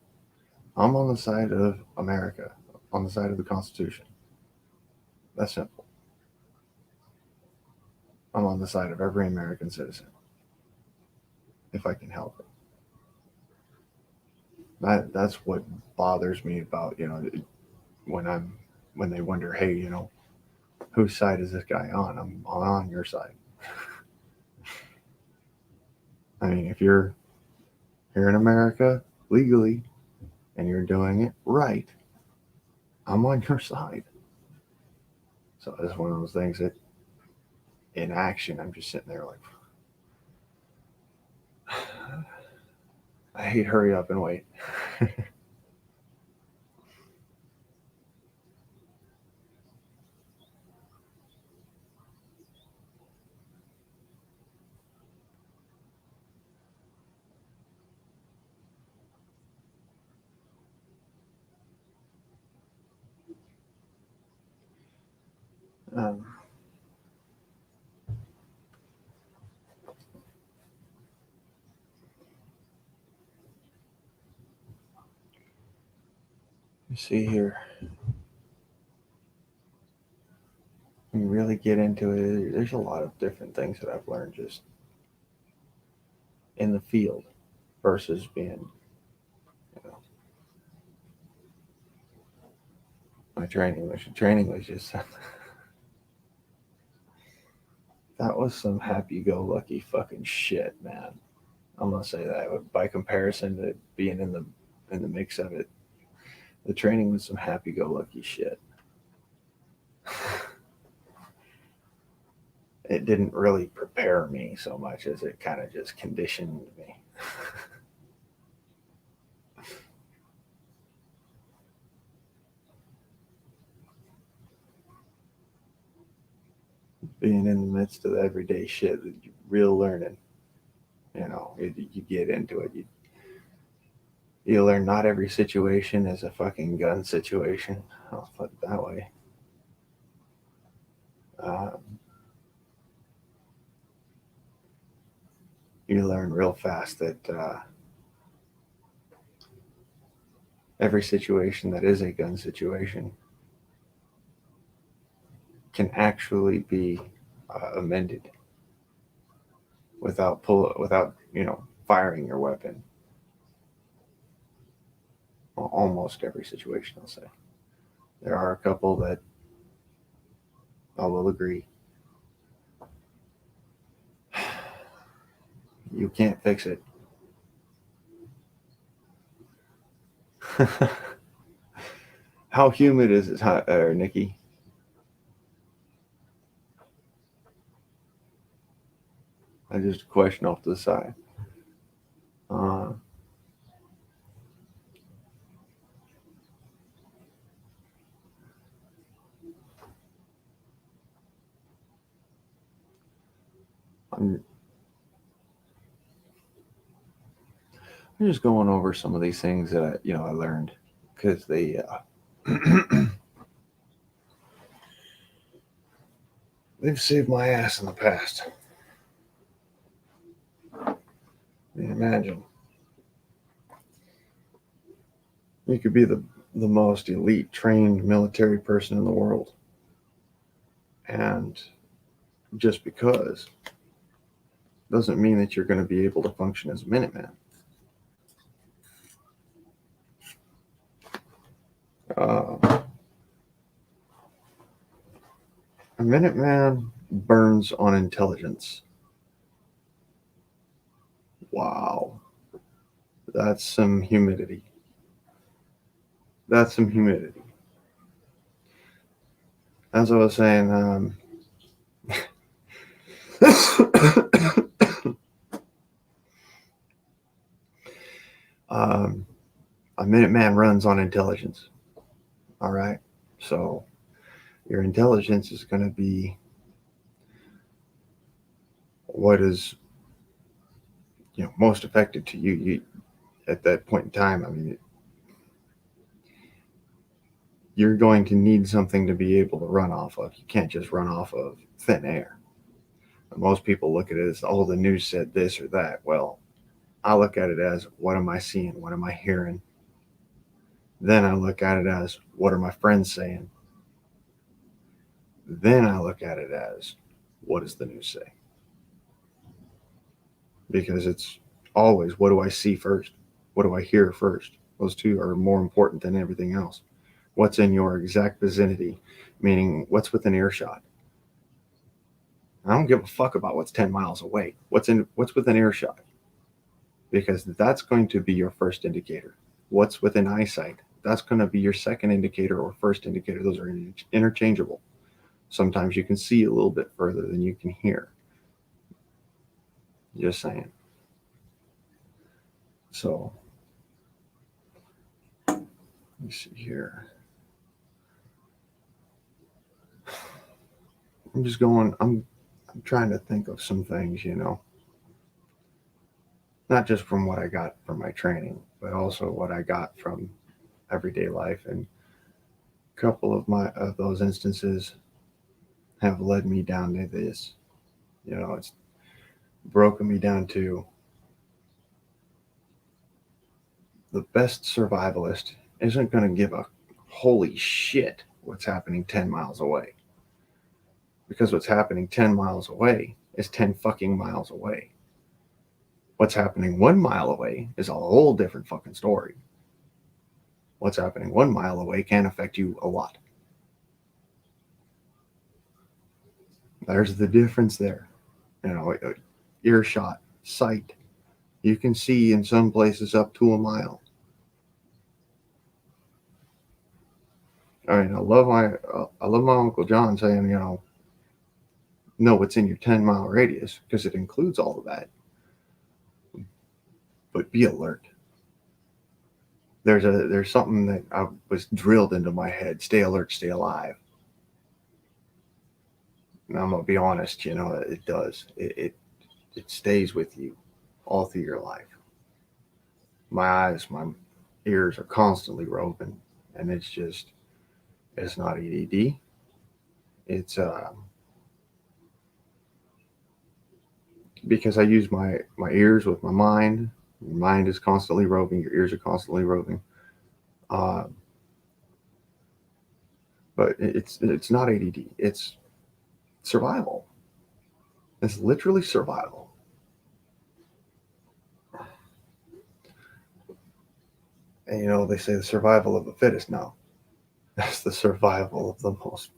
I'm on the side of America, on the side of the Constitution. That's simple. I'm on the side of every American citizen if I can help it. That's what bothers me about, when I'm when they wonder, hey, whose side is this guy on? I'm on your side. I mean, if you're here in America legally and you're doing it right, I'm on your side. So it's one of those things that in action, I'm just sitting there like, I hate hurry up and wait. um, you see here, when you really get into it, there's a lot of different things that I've learned just in the field versus being, you know, my training. Training was just that was some happy-go-lucky fucking shit, man. I'm gonna say that. But by comparison to being in the mix of it, the training was some happy-go-lucky shit. It didn't really prepare me so much as it kind of just conditioned me. Being in the midst of the everyday shit, real learning. You get into it. You learn not every situation is a fucking gun situation. I'll put it that way. Um, you learn real fast that every situation that is a gun situation can actually be amended without firing your weapon. Almost every situation, I'll say. There are a couple that I will agree. You can't fix it. How humid is it, Nikki? I just a question off to the side. Uh, I'm, I'm just going over some of these things that I learned because they've saved my ass in the past. Imagine you could be the most elite trained military person in the world, and just because doesn't mean that you're going to be able to function as a Minuteman. A Minuteman burns on intelligence. Wow, that's some humidity. That's some humidity. As I was saying, um, a Minuteman runs on intelligence. All right, so your intelligence is going to be what is most effective to you at that point in time. I mean, you're going to need something to be able to run off of. You can't just run off of thin air. Most people look at it as, oh, the news said this or that. Well, I look at it as, what am I seeing? What am I hearing? Then I look at it as, what are my friends saying? Then I look at it as, what does the news say? Because it's always, what do I see first? What do I hear first? Those two are more important than everything else. What's in your exact vicinity, meaning what's within earshot. I don't give a fuck about what's 10 miles away. What's within earshot? Because that's going to be your first indicator. What's within eyesight? That's going to be your second indicator or first indicator. Those are interchangeable. Sometimes you can see a little bit further than you can hear. Just saying. So, let me see here. I'm trying to think of some things, not just from what I got from my training, but also what I got from everyday life. And a couple of those instances have led me down to this. It's broken me down to the best survivalist isn't going to give a holy shit what's happening 10 miles away. Because what's happening 10 miles away is 10 fucking miles away. What's happening 1 mile away is a whole different fucking story. What's happening 1 mile away can affect you a lot. There's the difference there. Earshot, sight. You can see in some places up to a mile. I mean, I love my Uncle John saying, know what's in your 10-mile radius because it includes all of that. But be alert. There's something that I was drilled into my head: stay alert, stay alive. And I'm gonna be honest, it does. It stays with you all through your life. My eyes, my ears are constantly open, and it's not EDD. It's because I use my ears with my mind. Your mind is constantly roving. Your ears are constantly roving. Uh, but it's not ADD. It's survival. It's literally survival. And they say the survival of the fittest. No, that's the survival of the most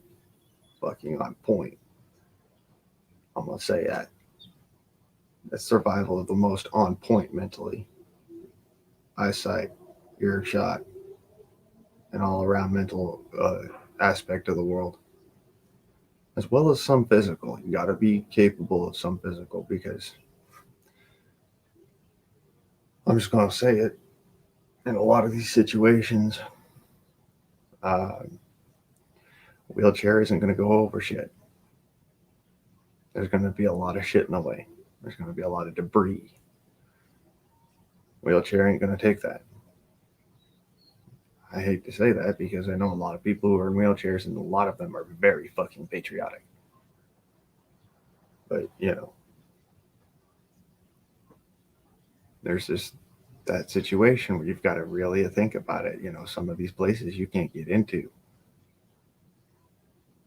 fucking on point. I'm gonna say that. That's survival of the most on point mentally, eyesight, earshot, and all around mental aspect of the world, as well as some physical. You got to be capable of some physical because I'm just gonna say it. In a lot of these situations, uh, wheelchair isn't gonna go over shit. There's gonna be a lot of shit in the way. There's gonna be a lot of debris. Wheelchair ain't gonna take that. I hate to say that because I know a lot of people who are in wheelchairs, and a lot of them are very fucking patriotic. But there's just that situation where you've got to really think about it. Some of these places you can't get into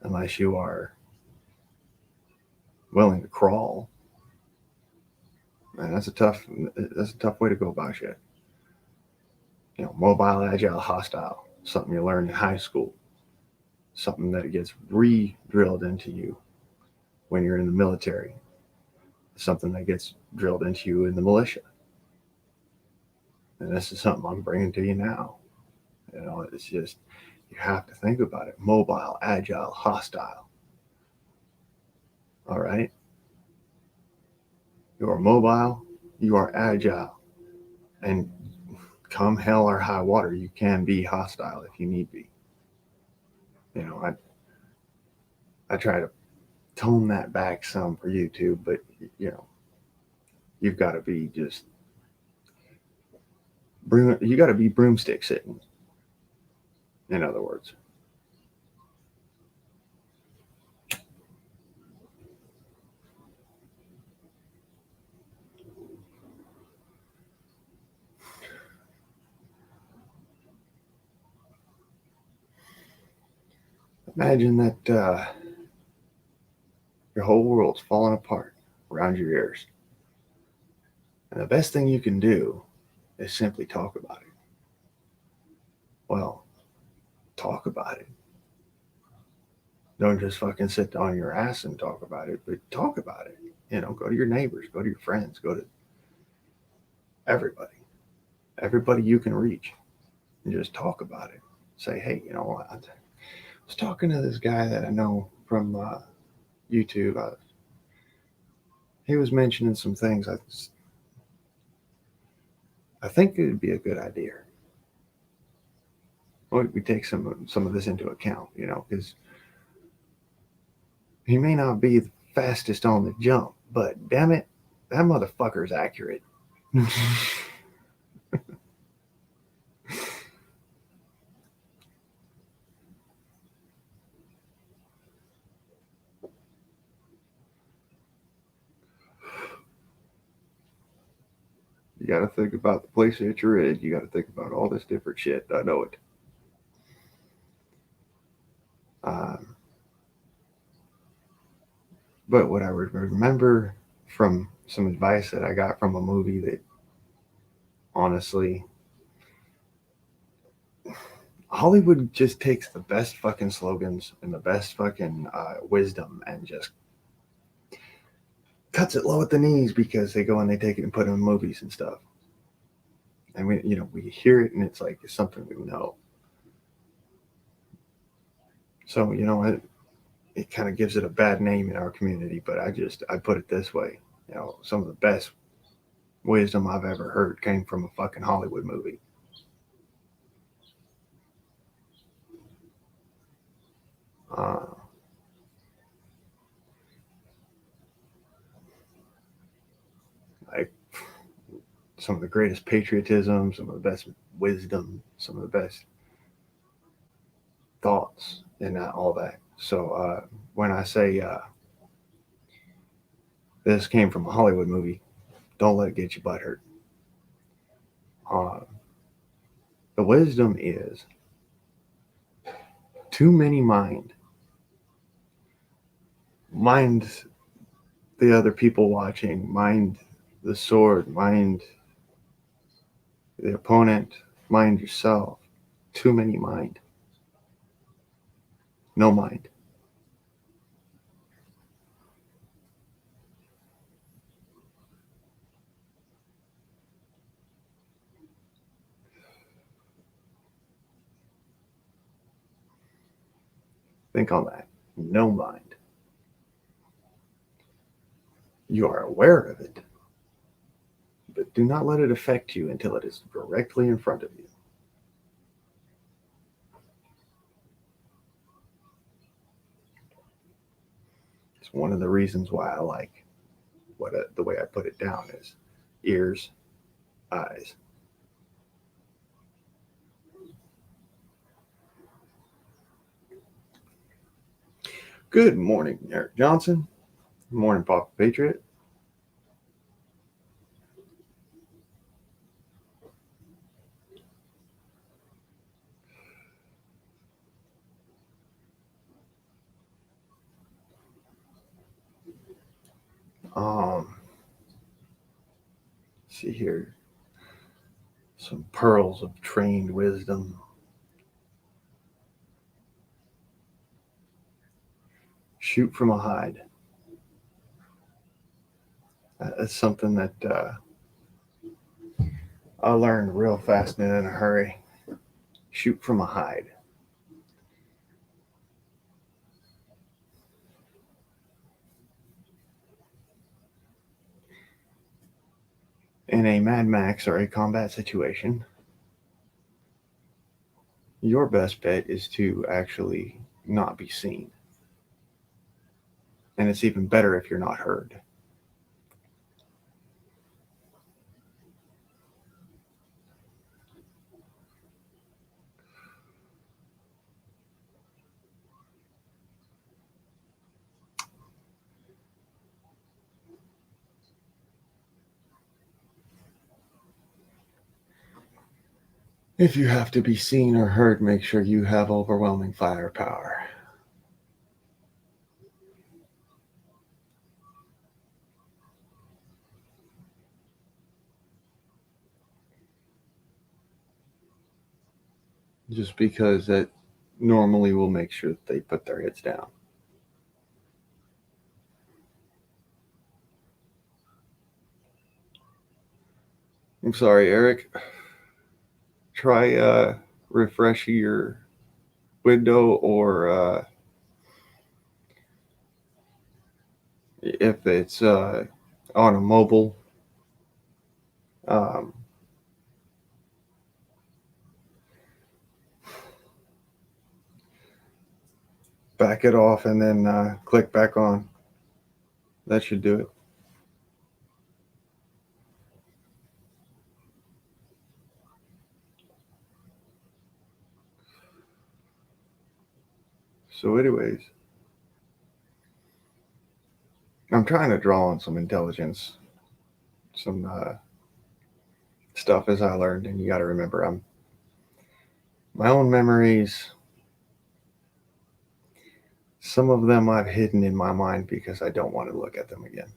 unless you are willing to crawl. And that's a tough way to go about shit. Mobile, agile, hostile, something you learn in high school, something that gets re-drilled into you when you're in the military, something that gets drilled into you in the militia. And this is something I'm bringing to you now. It's just, you have to think about it. Mobile, agile, hostile. All right? You are mobile, you are agile, and come hell or high water, you can be hostile if you need be. I try to tone that back some for YouTube, but you know, you've got to be just you got to be broomstick sitting. In other words, imagine that your whole world's falling apart around your ears, and the best thing you can do is simply talk about it. Well, talk about it. Don't just fucking sit on your ass and talk about it, but talk about it. Go to your neighbors, go to your friends, go to everybody, everybody you can reach, and just talk about it. Say, hey, I was talking to this guy that I know from YouTube. He was mentioning some things. I think it would be a good idea. We take some of this into account, because he may not be the fastest on the jump, but damn it, that motherfucker's accurate. You got to think about the place that you're in. You got to think about all this different shit. I know it. Um, but what I remember from some advice that I got from a movie that honestly, Hollywood just takes the best fucking slogans and the best fucking wisdom and just cuts it low at the knees because they go and they take it and put it in movies and stuff. And we hear it and it's like it's something we know. So it kind of gives it a bad name in our community. But I put it this way: some of the best wisdom I've ever heard came from a fucking Hollywood movie. Uh, like some of the greatest patriotism, some of the best wisdom, some of the best thoughts, and all that. So when I say This came from a Hollywood movie. Don't let it get you butthurt. Uh, the wisdom is too many mind the other people watching, mind the sword, mind the opponent, mind yourself. Too many mind. No mind. Think on that. No mind. You are aware of it, but do not let it affect you until it is directly in front of you. It's one of the reasons why I like the way I put it down is ears, eyes. Good morning, Eric Johnson. Good morning, Papa Patriot. See here, some pearls of trained wisdom. Shoot from a hide. That's something that I learned real fast and in a hurry. Shoot from a hide. In a Mad Max or a combat situation, your best bet is to actually not be seen. And it's even better if you're not heard. If you have to be seen or heard, make sure you have overwhelming firepower. Just because that normally will make sure that they put their heads down. I'm sorry, Eric. Try refreshing your window, or if it's on a mobile, um, back it off and then click back on. That should do it. So, anyways, I'm trying to draw on some intelligence, some stuff as I learned, and you got to remember, I'm my own memories. Some of them I've hidden in my mind because I don't want to look at them again,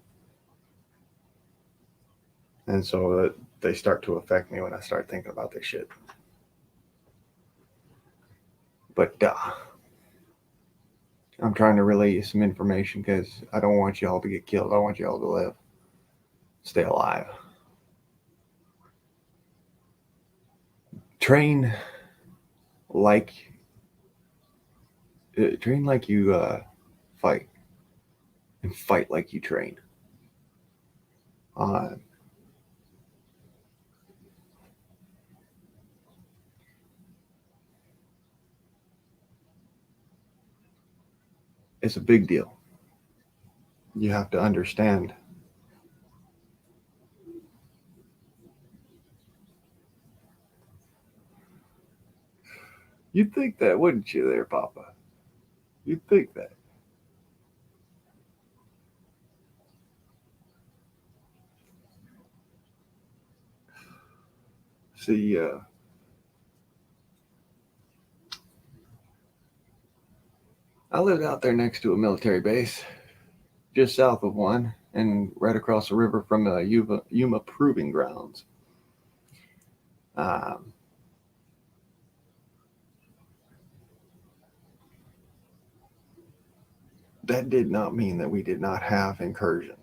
and so they start to affect me when I start thinking about this shit. But I'm trying to relay you some information because I don't want y'all to get killed. I want y'all to live, stay alive. Train like you fight, and fight like you train. Uh, it's a big deal. You have to understand. You'd think that, wouldn't you, there, Papa? You'd think that. See, I lived out there next to a military base, just south of one, and right across the river from the Yuma Proving Grounds. Um, that did not mean that we did not have incursions.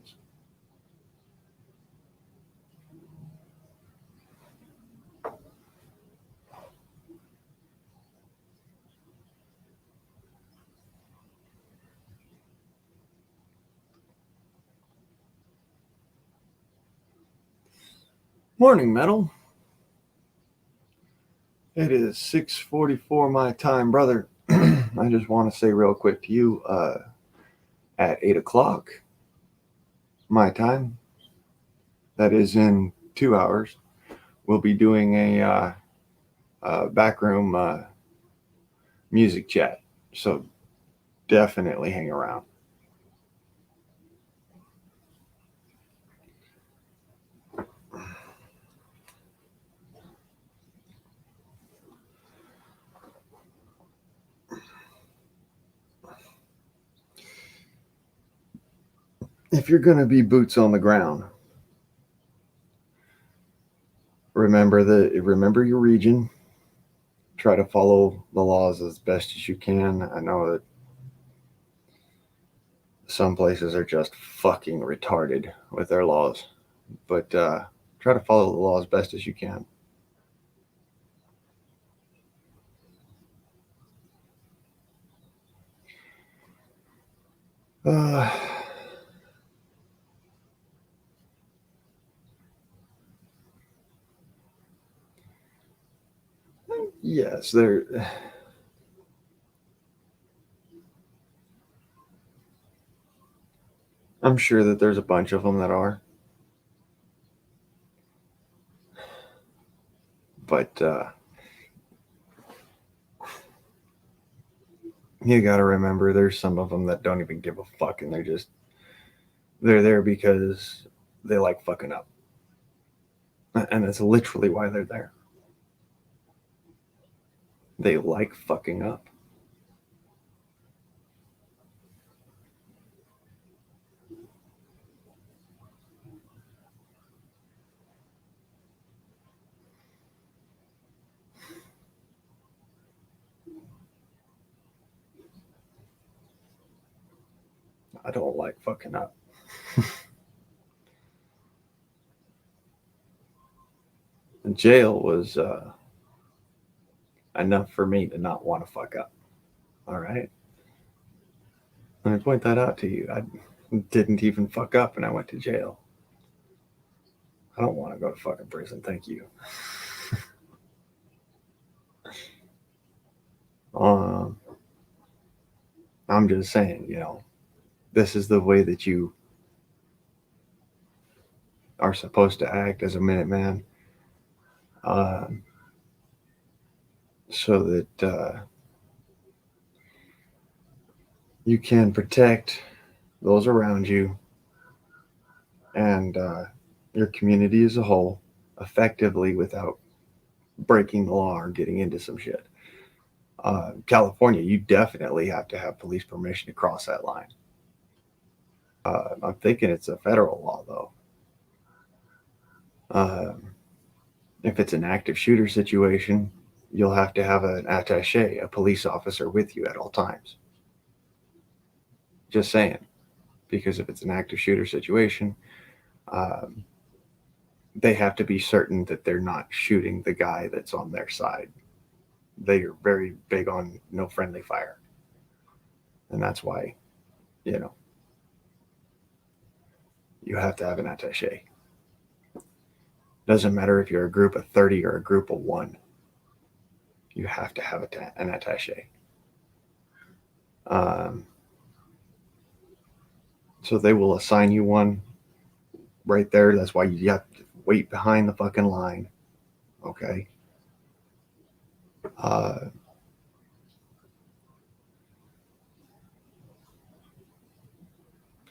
Morning, Metal. It is 6:44 my time, brother. I just want to say real quick to you, at 8 o'clock my time, that is in 2 hours, we'll be doing a backroom music chat. So definitely hang around. If you're going to be boots on the ground, remember your region. Try to follow the laws as best as you can. I know that some places are just fucking retarded with their laws, but try to follow the law as best as you can. Yes, there. I'm sure that there's a bunch of them that are, but you got to remember there's some of them that don't even give a fuck, and they're there because they like fucking up, and that's literally why they're there. They like fucking up. I don't like fucking up. Jail was enough for me to not want to fuck up. All right. Let me point that out to you. I didn't even fuck up and I went to jail. I don't want to go to fucking prison. Thank you. um, I'm just saying, this is the way that you are supposed to act as a Minuteman, so that you can protect those around you and your community as a whole effectively without breaking the law or getting into some shit. California, you definitely have to have police permission to cross that line. I'm thinking it's a federal law, though. If it's an active shooter situation, you'll have to have an attaché, a police officer, with you at all times. Just saying. Because if it's an active shooter situation, they have to be certain that they're not shooting the guy that's on their side. They are very big on no friendly fire. And that's why, you have to have an attaché. Doesn't matter if you're a group of 30 or a group of 1. You have to have an attaché. So they will assign you one right there. That's why you have to wait behind the fucking line. Okay.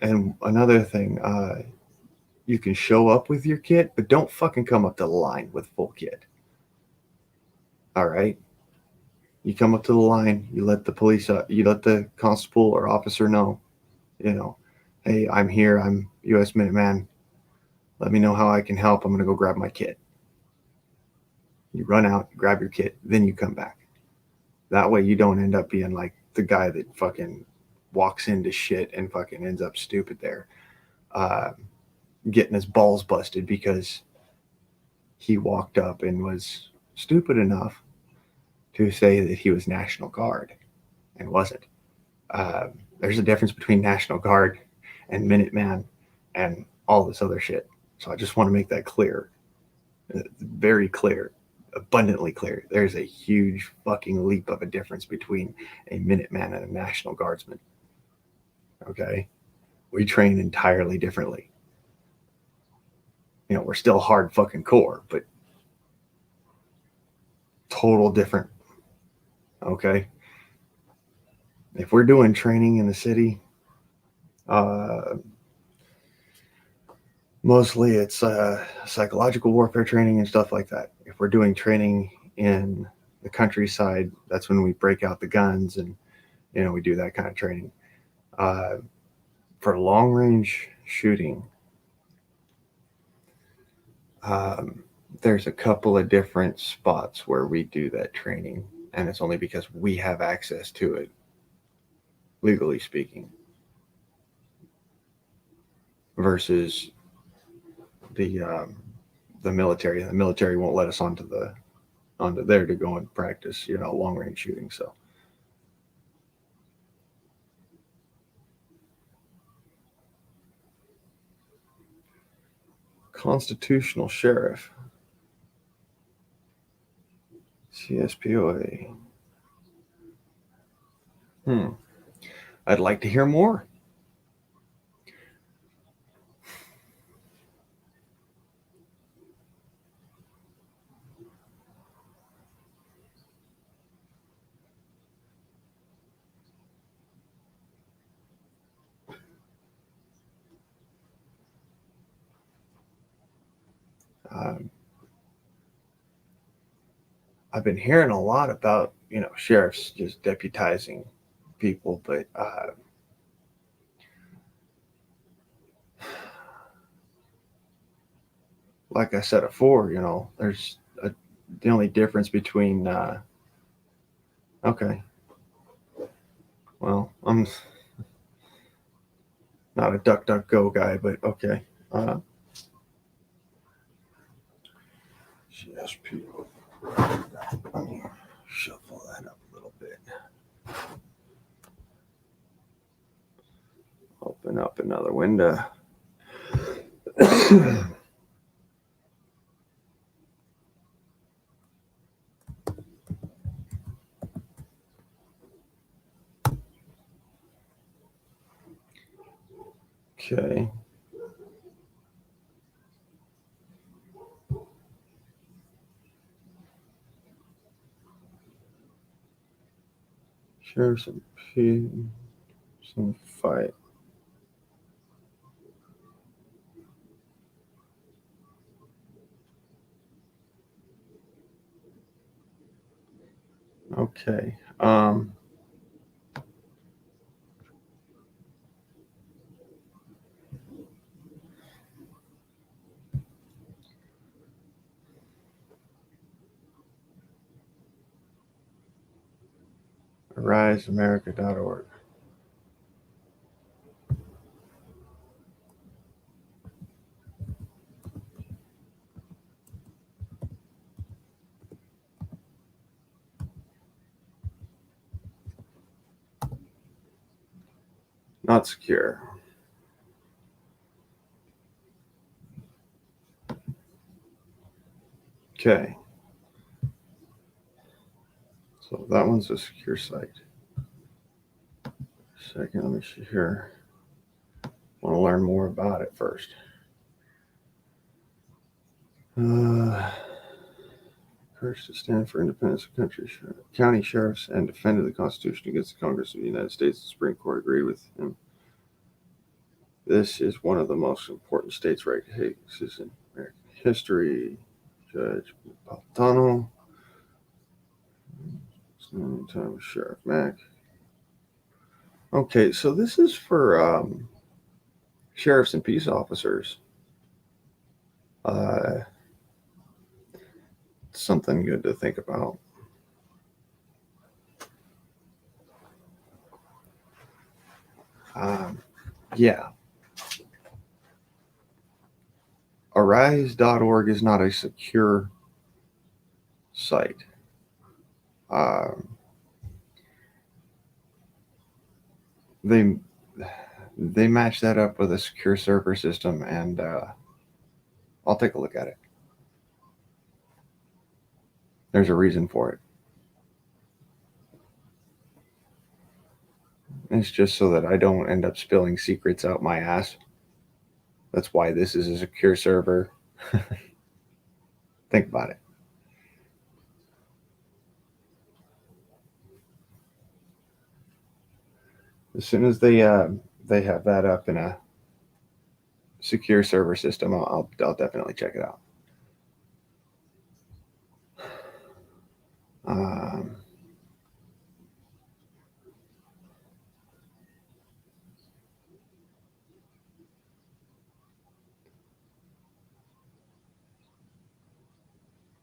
And another thing, you can show up with your kit, but don't fucking come up to the line with full kit. All right. You come up to the line, you let the you let the constable or officer know, you know, hey, I'm here, I'm U.S. Minuteman. Let me know how I can help. I'm going to go grab my kit. You run out, grab your kit, then you come back. That way you don't end up being like the guy that fucking walks into shit and fucking ends up stupid there, uh, getting his balls busted because he walked up and was stupid enough to say that he was National Guard and wasn't. Uh, there's a difference between National Guard and Minuteman and all this other shit. So I just want to make that clear. Very clear, abundantly clear. There's a huge fucking leap of a difference between a Minuteman and a National Guardsman. Okay? We train entirely differently. You know, we're still hard fucking core, but total different. Okay? If we're doing training in the city, mostly it's psychological warfare training and stuff like that. If we're doing training in the countryside, that's when we break out the guns and, you know, we do that kind of training. For long range shooting, there's a couple of different spots where we do that training, and it's only because we have access to it, legally speaking, versus the military. The military won't let us onto there to go and practice, you know, long range shooting. So constitutional sheriff, CSPOA. I'd like to hear more. I've been hearing a lot about, you know, sheriffs just deputizing people, but like I said before, you know, the only difference between okay, well, I'm not a duck duck go guy, but okay. CSP. Let me shuffle that up a little bit. Open up another window. Okay. Share some fight. Okay. AriseAmerica.org. Not secure. Okay. So that one's a secure site. Second, let me see here. I want to learn more about it first. Courage to stand for independence of country, county sheriffs, and defended the Constitution against the Congress of the United States. The Supreme Court agreed with him. This is one of the most important states' right cases in American history. Judge Napolitano Time Sheriff Mac. Okay, so this is for sheriffs and peace officers. Something good to think about. Yeah. Arise.org is not a secure site. They match that up with a secure server system, and I'll take a look at it. There's a reason for it. It's just so that I don't end up spilling secrets out my ass. That's why this is a secure server. Think about it. As soon as they have that up in a secure server system, I'll definitely check it out.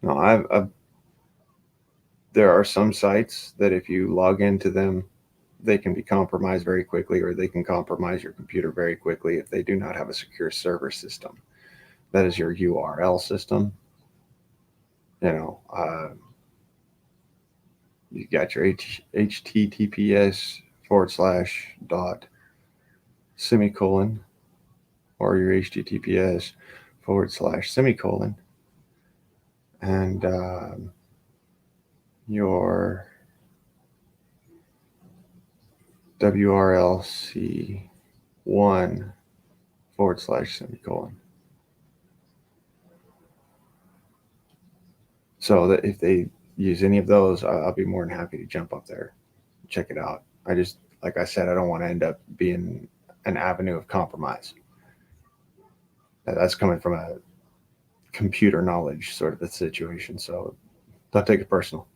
No, I've there are some sites that if you log into them, they can be compromised very quickly, or they can compromise your computer very quickly if they do not have a secure server system. That is your URL system. You know, you got your HTTPS / dot semicolon, or your HTTPS / semicolon, and your WRLC1 / semicolon. So that if they use any of those, I'll be more than happy to jump up there, check it out. I just, like I said, I don't want to end up being an avenue of compromise. That's coming from a computer knowledge sort of a situation, so don't take it personal.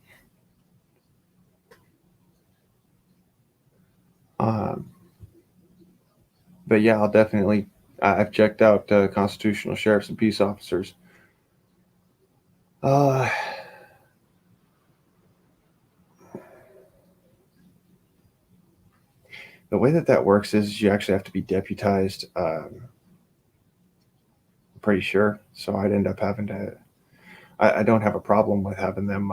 But yeah, I've checked out constitutional sheriffs and peace officers. The way that works is you actually have to be deputized. I'm pretty sure. So I'd end up having to. I don't have a problem with having them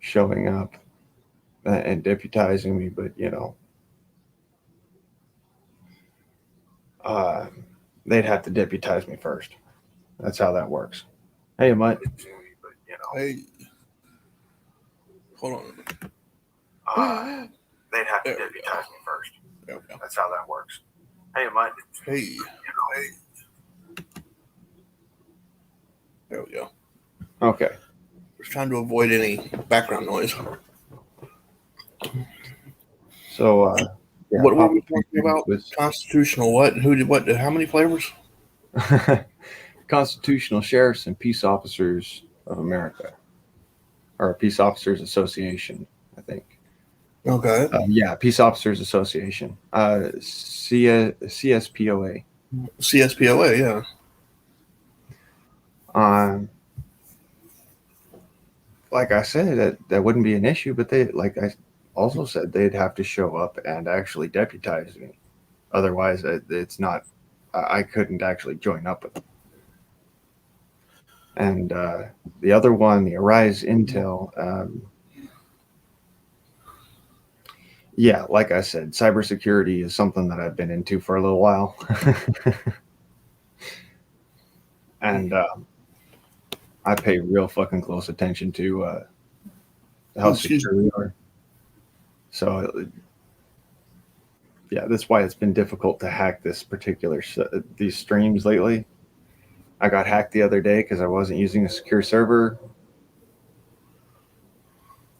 showing up and deputizing me, but they'd have to deputize me first. That's how that works. Hey, Mutt. Hey, hold on. They'd have to There we deputize go. me first. There we go. That's how that works. Hey, Mutt. Hey, there we go. Okay. Just trying to avoid any background noise. So, yeah, What were we Papa talking about? was Constitutional what? Who did what? How many flavors? Constitutional Sheriffs and Peace Officers of America, or Peace Officers Association, I think. Okay. Yeah, Peace Officers Association. CSPOA. CSPOA, yeah. Like I said, that wouldn't be an issue, but they, like I also said, they'd have to show up and actually deputize me. Otherwise, it's not. I couldn't actually join up with them. And the other one, the Arise Intel. Yeah, like I said, cybersecurity is something that I've been into for a little while. And I pay real fucking close attention to how secure we are. So, yeah, that's why it's been difficult to hack these streams lately. I got hacked the other day because I wasn't using a secure server.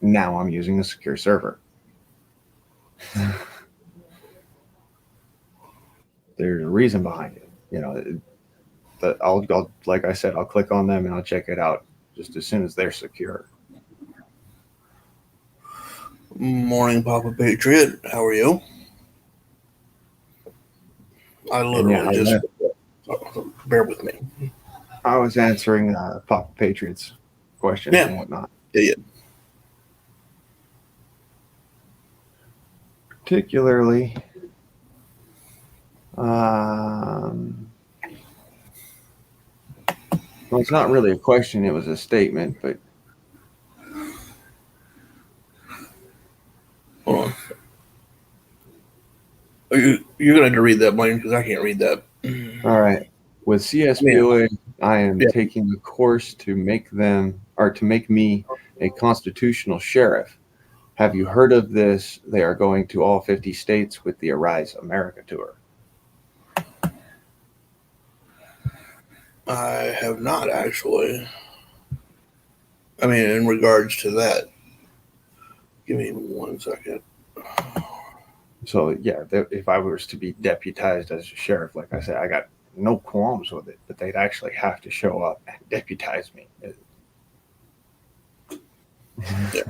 Now I'm using a secure server. There's a reason behind it. that I'll like I said, I'll click on them and I'll check it out just as soon as they're secure. Morning, Papa Patriot. How are you? I literally just bear with me. I was answering Papa Patriot's questions and whatnot. Yeah. Particularly, well, it's not really a question; it was a statement. But Hold on. You're gonna have to read that, Blaine, because I can't read that. all right, with CSPOA, I am taking a course to make me a constitutional sheriff. Have you heard of this? They are going to all 50 states with the Arise America tour. I have not actually. I mean, in regards to that, give me 1 second. So yeah, if I was to be deputized as a sheriff, like I said, I got no qualms with it, but they'd actually have to show up and deputize me. Yeah.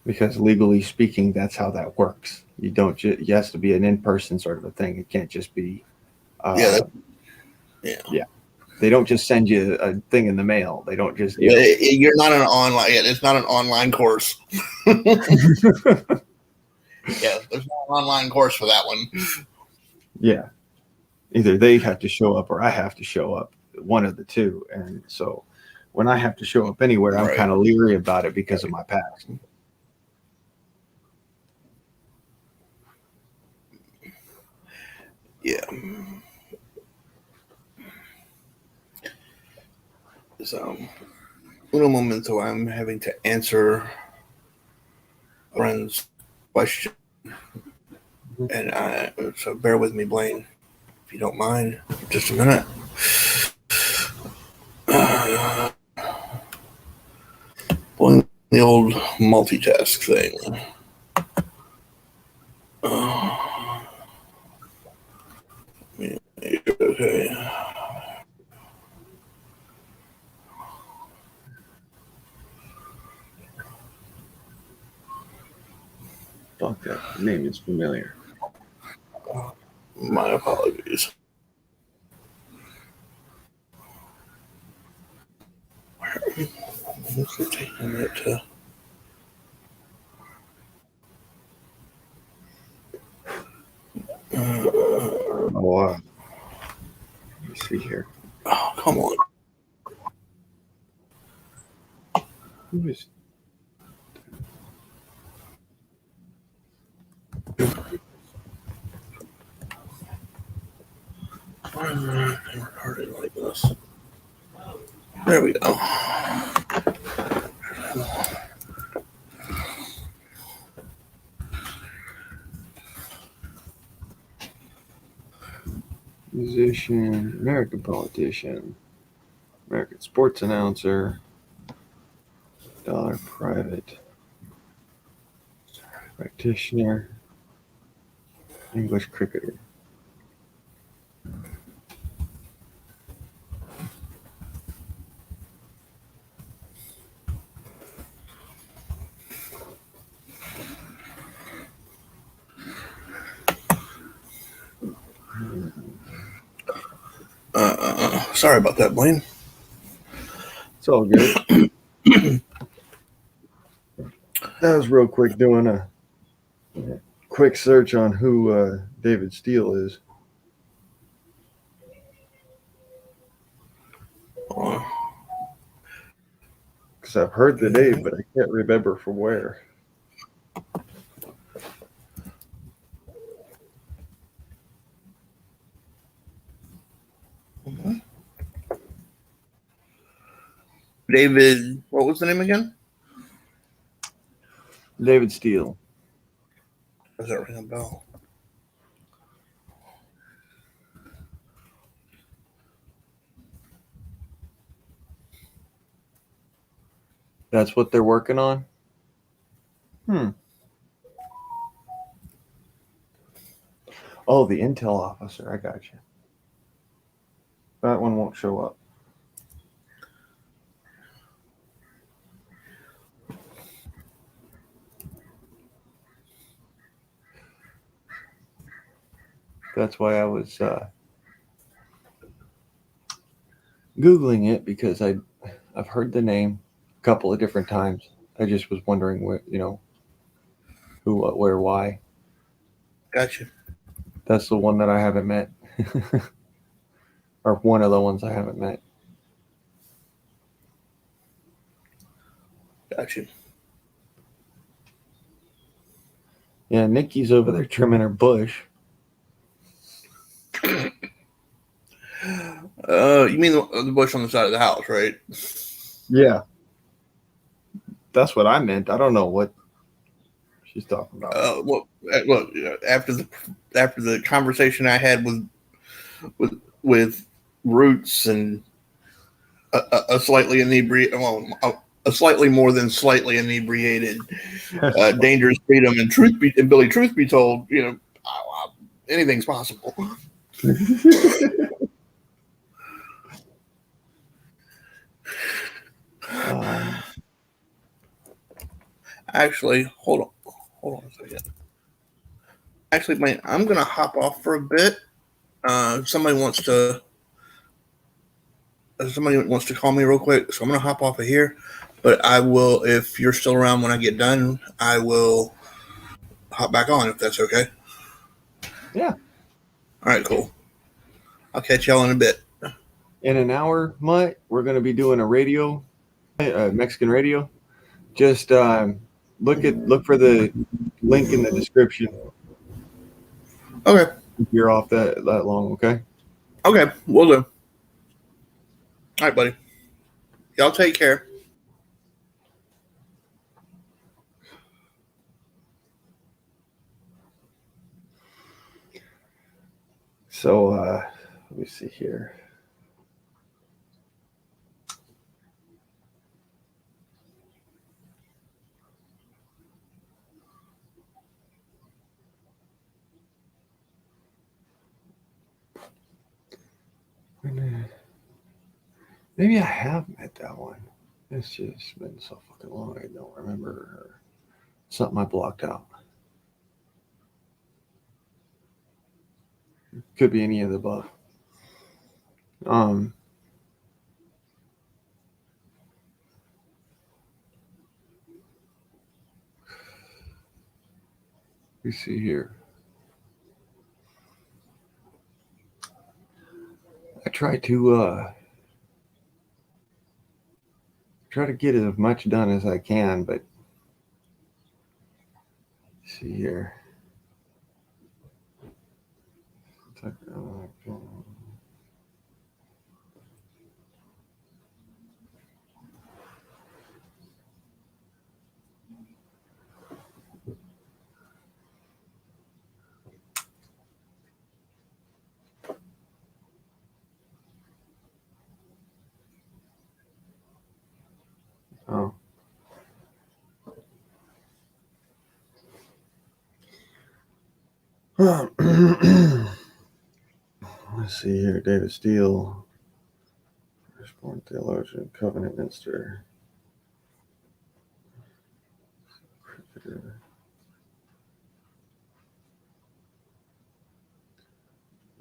Because legally speaking, that's how that works. You don't. It has to be an in-person sort of a thing. It can't just be. Yeah. They don't just send you a thing in the mail. They don't just. You're not an online. It's not an online course. Yeah, there's no online course for that one. Yeah, either they have to show up or I have to show up. One of the two. And so, when I have to show up anywhere, I'm kind of leery about it because of my past. Yeah. So, in a moment, so I'm having to answer a friend's question, and so bear with me, Blaine, if you don't mind, just a minute. Pulling the old multitask thing. Okay. Fuck, that name is familiar. My apologies. What's it taking it to? Let me see here. Oh, come on. Who is? Why is it recording like this? There we go. Musician, American politician, American sports announcer, dollar private practitioner, English cricketer. Sorry about that, Blaine. It's all good. That was real quick doing a quick search on who David Steele is. Because I've heard the name, but I can't remember from where. Mm-hmm. David, what was the name again? David Steele. Does that ring a bell? That's what they're working on? Oh, the intel officer. I got you. That one won't show up. That's why I was Googling it, because I've heard the name a couple of different times. I just was wondering what, who, what, where, why. Gotcha. That's the one that I haven't met. Or one of the ones I haven't met. Gotcha. Yeah, Nikki's over there trimming her bush. You mean the bush on the side of the house, right? Yeah. That's what I meant. I don't know what she's talking about. Look, after the conversation I had with Roots and a slightly inebriated, a slightly more than slightly inebriated, Dangerous Freedom, and Billy, truth be told, anything's possible. Actually, hold on a second. Actually, man, I'm gonna hop off for a bit. Somebody wants to call me real quick, so I'm gonna hop off of here. But I will, if you're still around when I get done, I will hop back on if that's okay. Yeah. All right, cool. I'll catch y'all in a bit. In an hour, Mutt, we're going to be doing a radio, Mexican radio. Just look for the link in the description. Okay. If you're off that long, okay? Okay, we'll do. All right, buddy. Y'all take care. So let me see here. Maybe I have met that one. It's just been so fucking long, I don't remember her. Something I blocked out. Could be any of the above. Let me see here. I try to get as much done as I can, but let's see here. Oh. Let's see here. David Steele, firstborn theologian, covenant minister.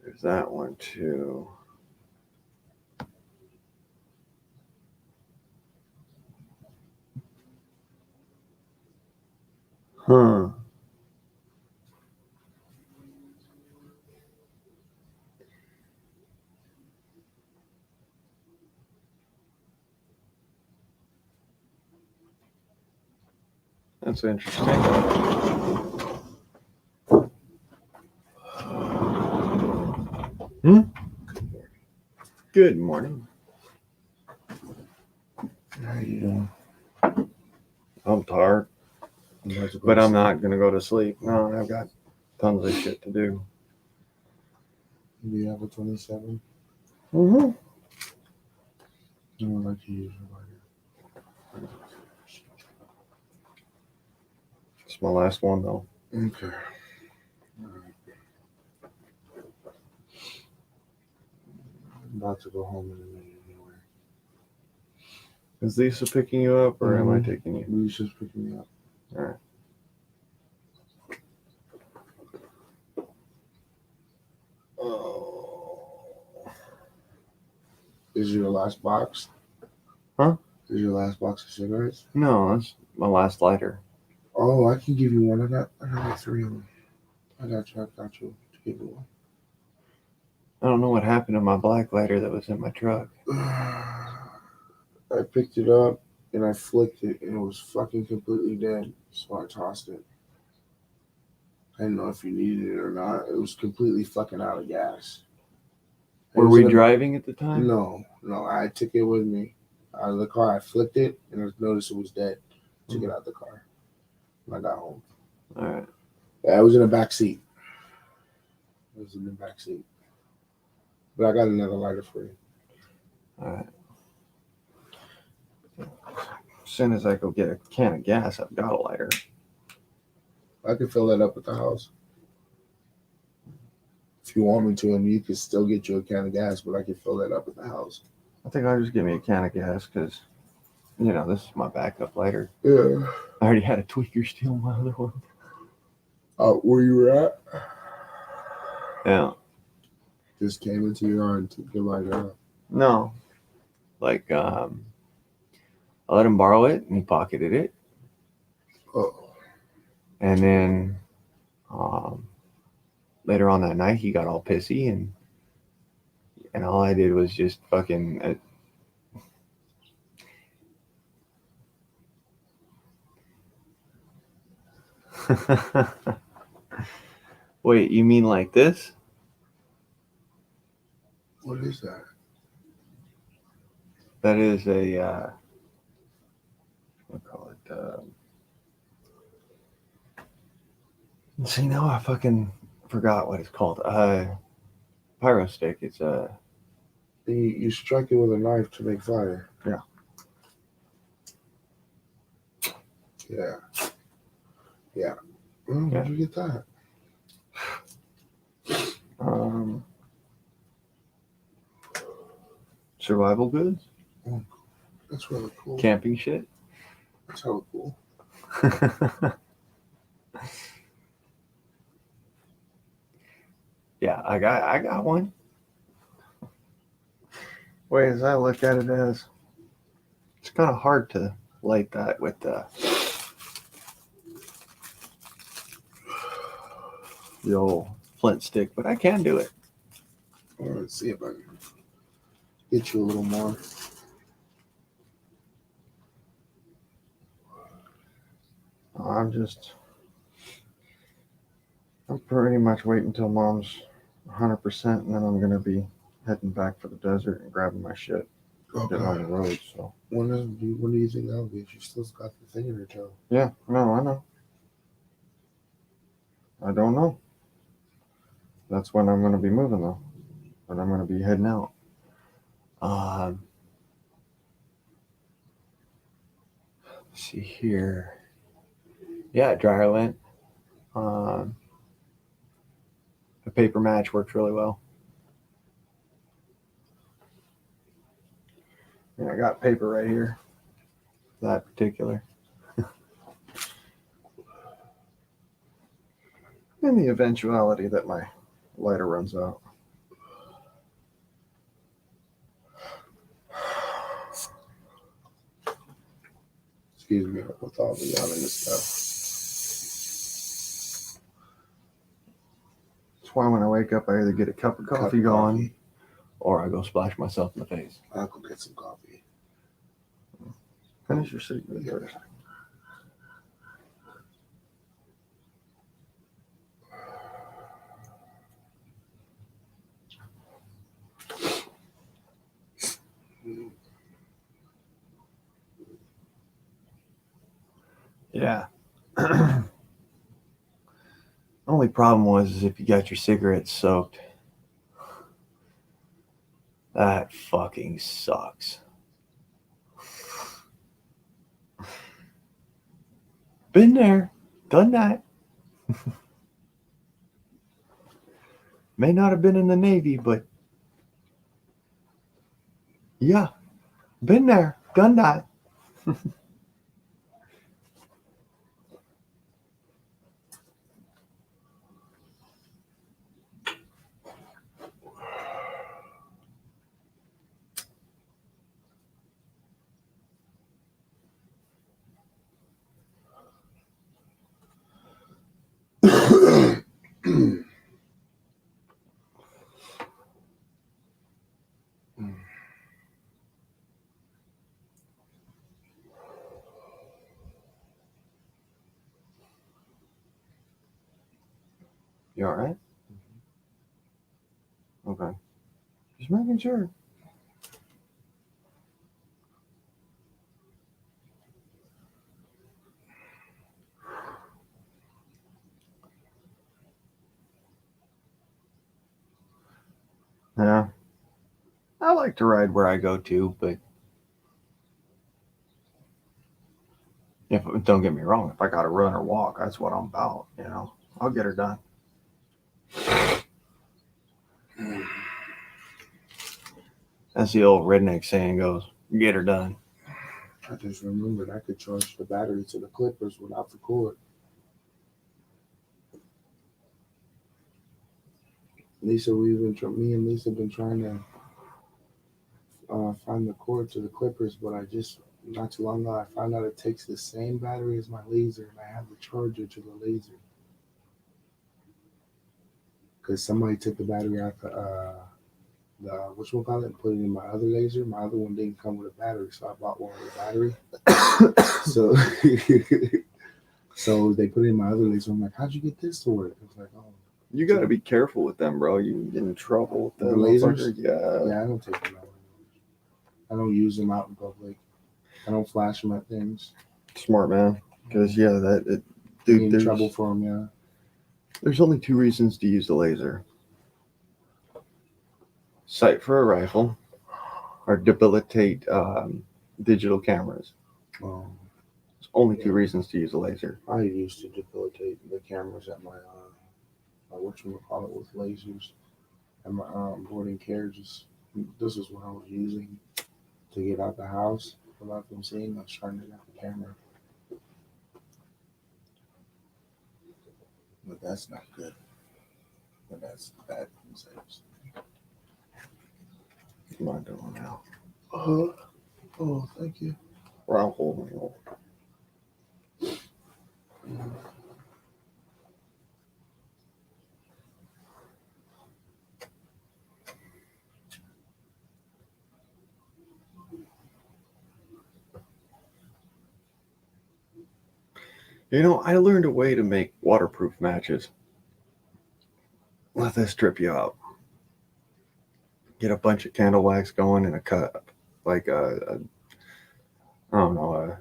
There's that one too. Huh. That's interesting. Good morning. How are you doing? I'm tired, but I'm not going to go to sleep. No, I've got tons of shit to do. Do you have a 27? Mm-hmm. I would like to use it. It's my last one, though. Okay. about to go home in a minute anyway. Is Lisa picking you up or am I Mhm. taking you? Lucia's picking me up. All right. Oh. Is your last box? Huh? Is your last box of cigarettes? No, that's my last lighter. Oh, I can give you one. I got like 3 of them. I got you to give you one. I don't know what happened to my black lighter that was in my truck. I picked it up and I flicked it and it was fucking completely dead. So I tossed it. I didn't know if you needed it or not. It was completely fucking out of gas. It Were was we in a- driving at the time? No. I took it with me out of the car. I flicked it and I noticed it was dead. Took it out the car when I got home. All right. Yeah, it was in the back seat. It was in the back seat. But I got another lighter for you. All right. As soon as I go get a can of gas, I've got a lighter. I can fill that up at the house. If you want me to, and you can still get you a can of gas, but I can fill that up at the house. I think I'll just give me a can of gas because, this is my backup lighter. Yeah. I already had a tweaker steal my other one. Where you were at? Yeah. Just came into your yard and took your lighter out. No. Like, I let him borrow it and he pocketed it. Oh. And then later on that night, he got all pissy and all I did was just fucking. Wait, you mean like this? What is that? That is a, what do you call it? See, now I fucking forgot what it's called. Pyro stick. It's a. You strike it with a knife to make fire. Yeah. Yeah. Yeah. Where'd you get that? Survival goods, That's really cool. camping shit. That's hella cool. Yeah, I got one. Way as I look at it as, it's kind of hard to light that with the old flint stick, but I can do it. All right, let's see if I can get you a little more. I'm pretty much waiting until Mom's 100%, and then I'm gonna be heading back for the desert and grabbing my shit, getting on the road. So When do you think that'll be? She still got the thing in her toe. yeah, no, I know. I don't know. That's when I'm gonna be moving though. When I'm gonna be heading out. Let's see here. Yeah, dryer lint. A paper match works really well. Yeah, I got paper right here. That particular. In the eventuality that my lighter runs out. Excuse me, with all the yelling and stuff. That's why when I wake up, I either get a cup of coffee going or I go splash myself in the face. I'll go get some coffee. Finish your cigarette Yeah. first. Yeah. Only problem was is if you got your cigarettes soaked. That fucking sucks. Been there, done that. May not have been in the Navy, but Yeah, been there, done that. You all right? Okay. Just making sure. Yeah. I like to ride where I go to, but if don't get me wrong, if I got to run or walk, that's what I'm about. You know, I'll get her done. As the old redneck saying goes, get her done. I just remembered I could charge the battery to the clippers without the cord. Lisa, me and Lisa have been trying to find the cord to the clippers, but I just not too long ago I found out it takes the same battery as my laser, and I have the charger to the laser. Because somebody took the battery out the whatchamacallit and put it in my other laser. My other one didn't come with a battery, so I bought one with a battery. So so they put it in my other laser. I'm like, how'd you get this to work? I was like, oh. You got to be careful with them, bro. You can get in trouble with The them lasers? Yeah. Yeah, I don't take them out. I don't use them out in public. I don't flash them at things. Smart man. Because Get dude, in trouble for them. Yeah. there's only two reasons to use the laser: sight for a rifle, or debilitate digital cameras. There's only two reasons to use a laser. I used to debilitate the cameras at my whatchamacallit with lasers and my boarding carriages. This is what I was using to get out the house without them seeing. I was trying to get the camera. But that's not good. But that's bad things. What am I doing now? Oh, thank you. Well, holding on. You know, I learned a way to make waterproof matches. Let this trip you out. Get a bunch of candle wax going in a cup, like I don't know, a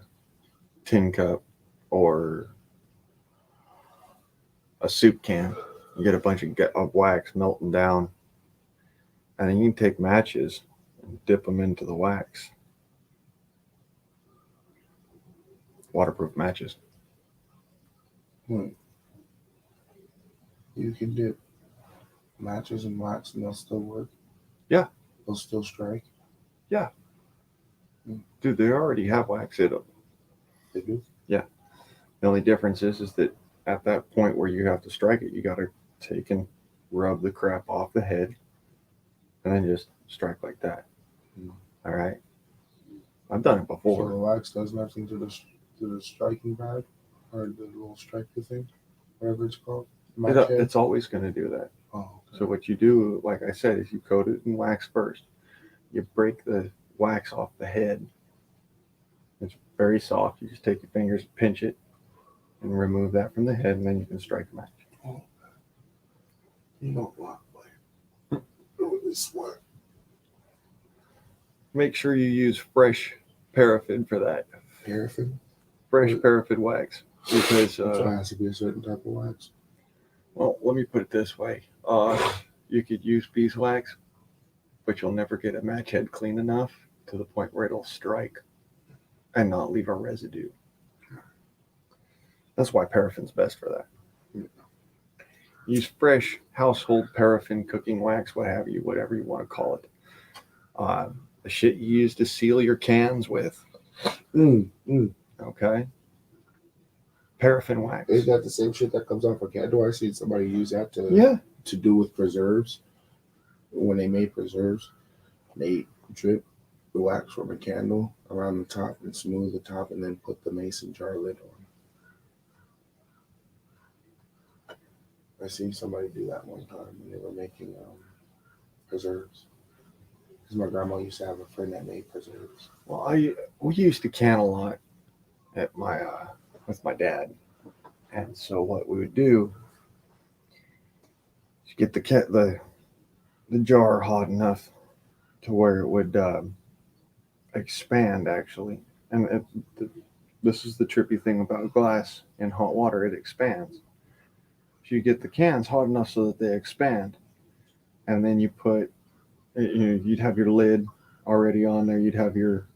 tin cup or a soup can. You get a bunch of wax melting down, and then you can take matches and dip them into the wax. Waterproof matches. You can dip matches in wax and they'll still work. Yeah. They'll still strike. Dude, they already have wax in them. They do. The only difference is that at that point where you have to strike it, you got to take and rub the crap off the head and then just strike like that. All right. I've done it So before. the wax does nothing to the striking pad or the little striker thing, whatever it's called. It's always going to do that. Oh, okay. So what you do, like I said, is you coat it in wax first. You break the wax off the head. It's very soft. You just take your fingers, pinch it, and remove that from the head, and then you can strike a match. Oh. You don't want like doing this work. Make sure you use fresh paraffin for that. Paraffin? Fresh paraffin wax. Because, So it has to be a certain type of wax. well, let me put it this way. You could use beeswax, but you'll never get a match head clean enough to the point where it'll strike and not leave a residue. That's why paraffin's best for that. Use fresh household paraffin, cooking wax, what have you, whatever you want to call it. the shit you use to seal your cans with. Okay. Paraffin wax. Is that the same shit that comes off a candle? I seen somebody use that to do with preserves. When they made preserves, they drip the wax from a candle around the top and smooth the top, and then put the mason jar lid on. I seen somebody do that one time when they were making preserves. Because my grandma used to have a friend that made preserves. Well, we used to can a lot at my with my dad, and so what we would do is get the jar hot enough to where it would expand actually, and this is the trippy thing about glass in hot water, it expands. So you get the cans hot enough so that they expand, and then you put you'd have your lid already on there, you'd have your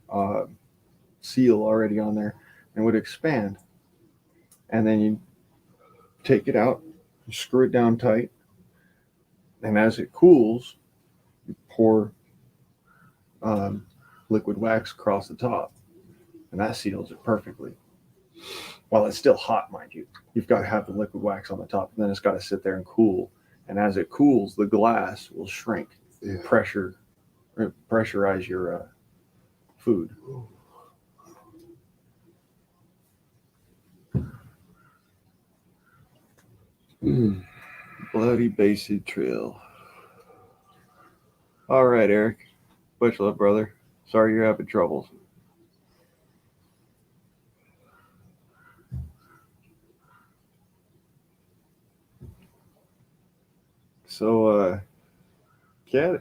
seal already on there, and it would expand, and then you take it out, you screw it down tight, and as it cools, you pour liquid wax across the top, and that seals it perfectly. While it's still hot, mind you, you've got to have the liquid wax on the top, and then it's got to sit there and cool. And as it cools, the glass will shrink, pressurize your food. Bloody Basin Trail. All right, Eric. Much love, brother. Sorry you're having troubles. So, yeah.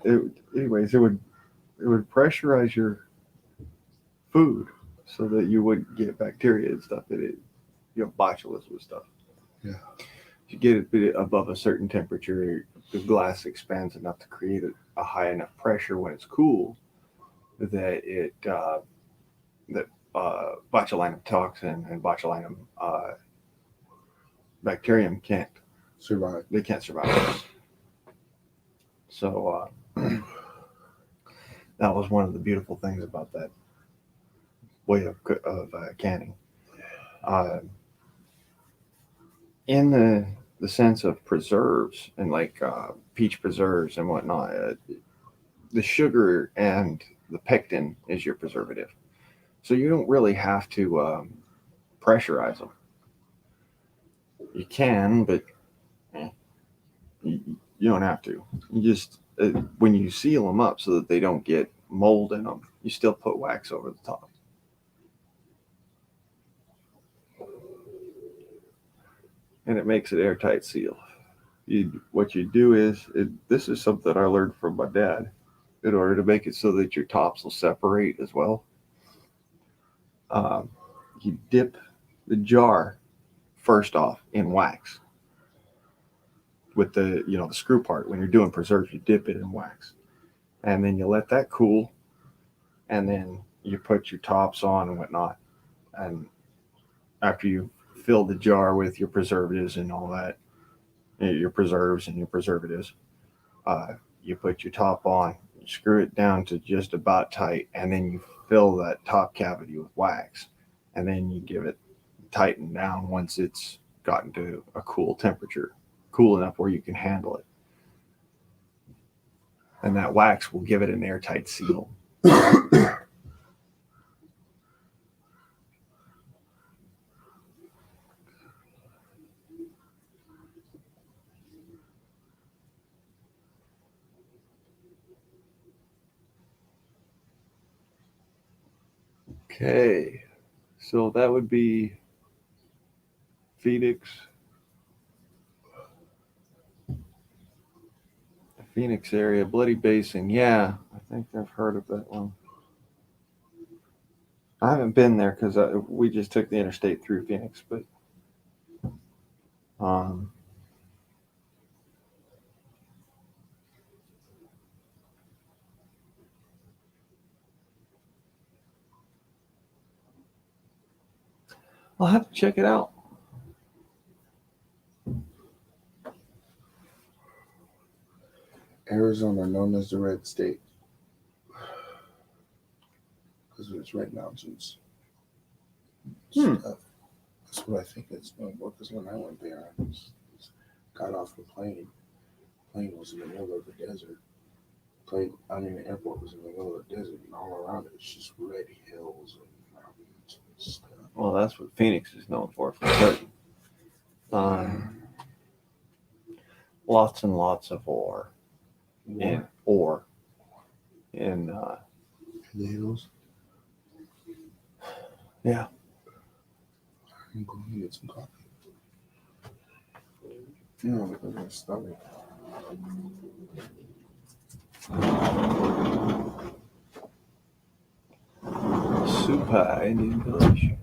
Anyways, it would pressurize your food so that you wouldn't get bacteria and stuff in it. Botulism stuff. Yeah. If you get it bit above a certain temperature, the glass expands enough to create a high enough pressure when it's cool that it botulinum toxin and botulinum bacterium can't survive. They can't survive. So that was one of the beautiful things about that way of canning. In the sense of preserves and like peach preserves and whatnot, the sugar and the pectin is your preservative. So you don't really have to pressurize them. You can, but you don't have to. You just, when you seal them up so that they don't get mold in them, you still put wax over the top. And it makes it airtight seal. What you do is, this is something I learned from my dad, in order to make it so that your tops will separate as well. You dip the jar first off in wax with the the screw part. When you're doing preserves, you dip it in wax, and then you let that cool, and then you put your tops on and whatnot. And after you fill the jar with your preservatives and all that, your preserves and your preservatives, you put your top on, you screw it down to just about tight, and then you fill that top cavity with wax, and then you give it tighten down once it's gotten to a cool temperature, cool enough where you can handle it. And that wax will give it an airtight seal. Okay, so that would be Phoenix. The Phoenix area, Bloody Basin. Yeah, I think I've heard of that one. I haven't been there because we just took the interstate through Phoenix, but I'll have to check it out. Arizona, known as the Red State. it's Red Mountains. Hmm. That's what I think it's going for. Because when I went there, got off the plane. Plane was in the middle of the desert. The airport was in the middle of the desert, and all around it's just red hills and mountains and stuff. Well, that's what Phoenix is known for certain. Lots and lots of ore in The hills. yeah. I'm going to get some coffee. Because my stomach. Supai Indian Village.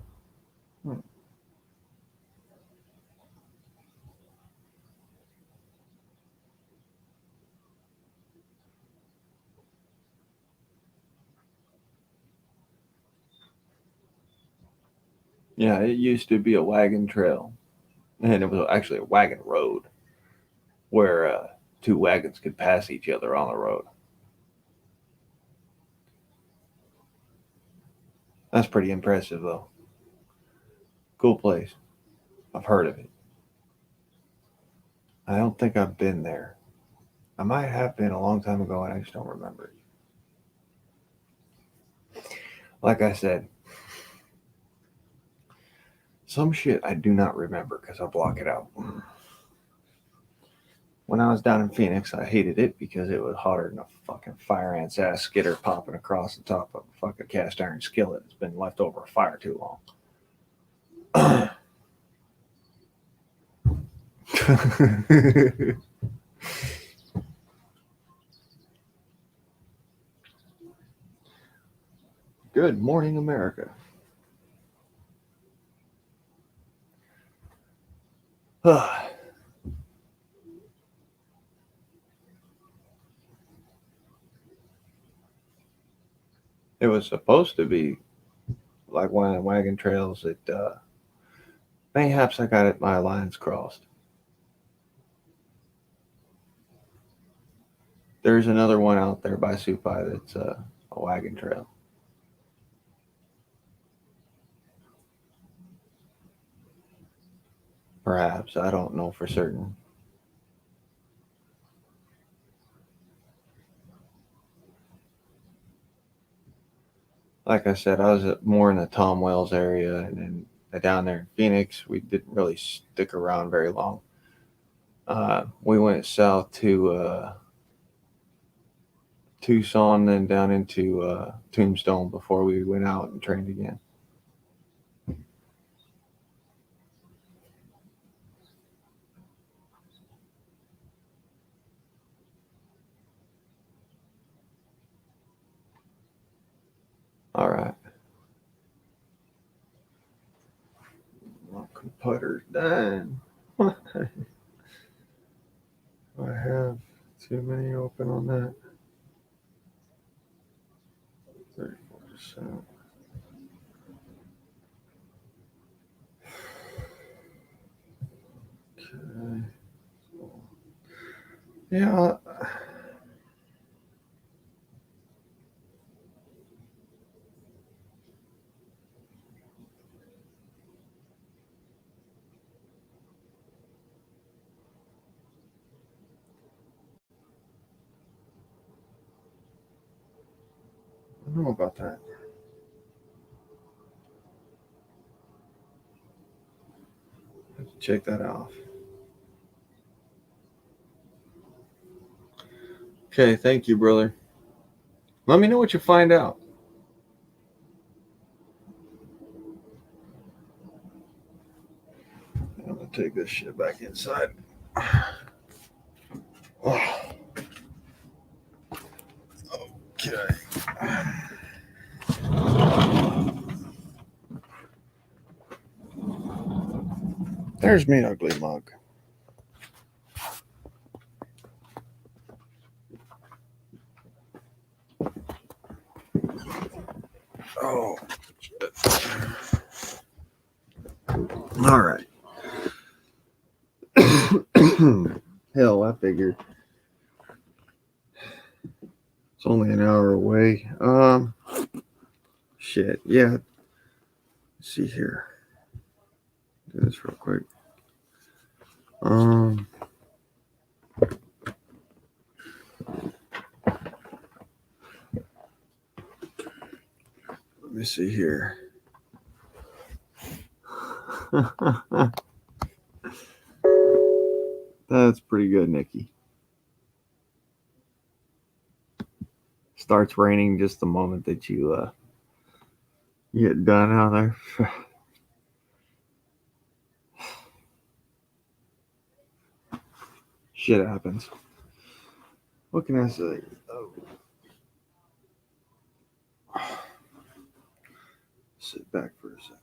Yeah, it used to be a wagon trail, and it was actually a wagon road where two wagons could pass each other on the road. That's pretty impressive, though. Cool place. I've heard of it. I don't think I've been there. I might have been a long time ago, and I just don't remember it. Like I said, some shit I do not remember because I block it out. When I was down in Phoenix, I hated it because it was hotter than a fucking fire ant's ass skitter popping across the top of a fucking cast iron skillet that's been left over a fire too long. Good morning, America. It was supposed to be like one of the wagon trails that mayhaps I got my lines crossed. There's another one out there by Supai that's a wagon trail. Perhaps. I don't know for certain. Like I said, I was more in the Tom Wells area, and then down there in Phoenix, we didn't really stick around very long. We went south to Tucson, then down into Tombstone before we went out and trained again. All right. My computer's dying. I have too many open on that. 34%. Okay. Yeah. I don't know about that. Have to check that off. Okay, thank you, brother. Let me know what you find out. I'm gonna take this shit back inside. Oh. Okay. There's me, ugly mug. Oh, shit. All right. Hell, I figured it's only an hour away. Shit. Yeah. Let's see here. Do this real quick. Let me see here. That's pretty good, Nikki. Starts raining just the moment that you get done out there. Shit happens. What can I say? Oh. Sit back for a second.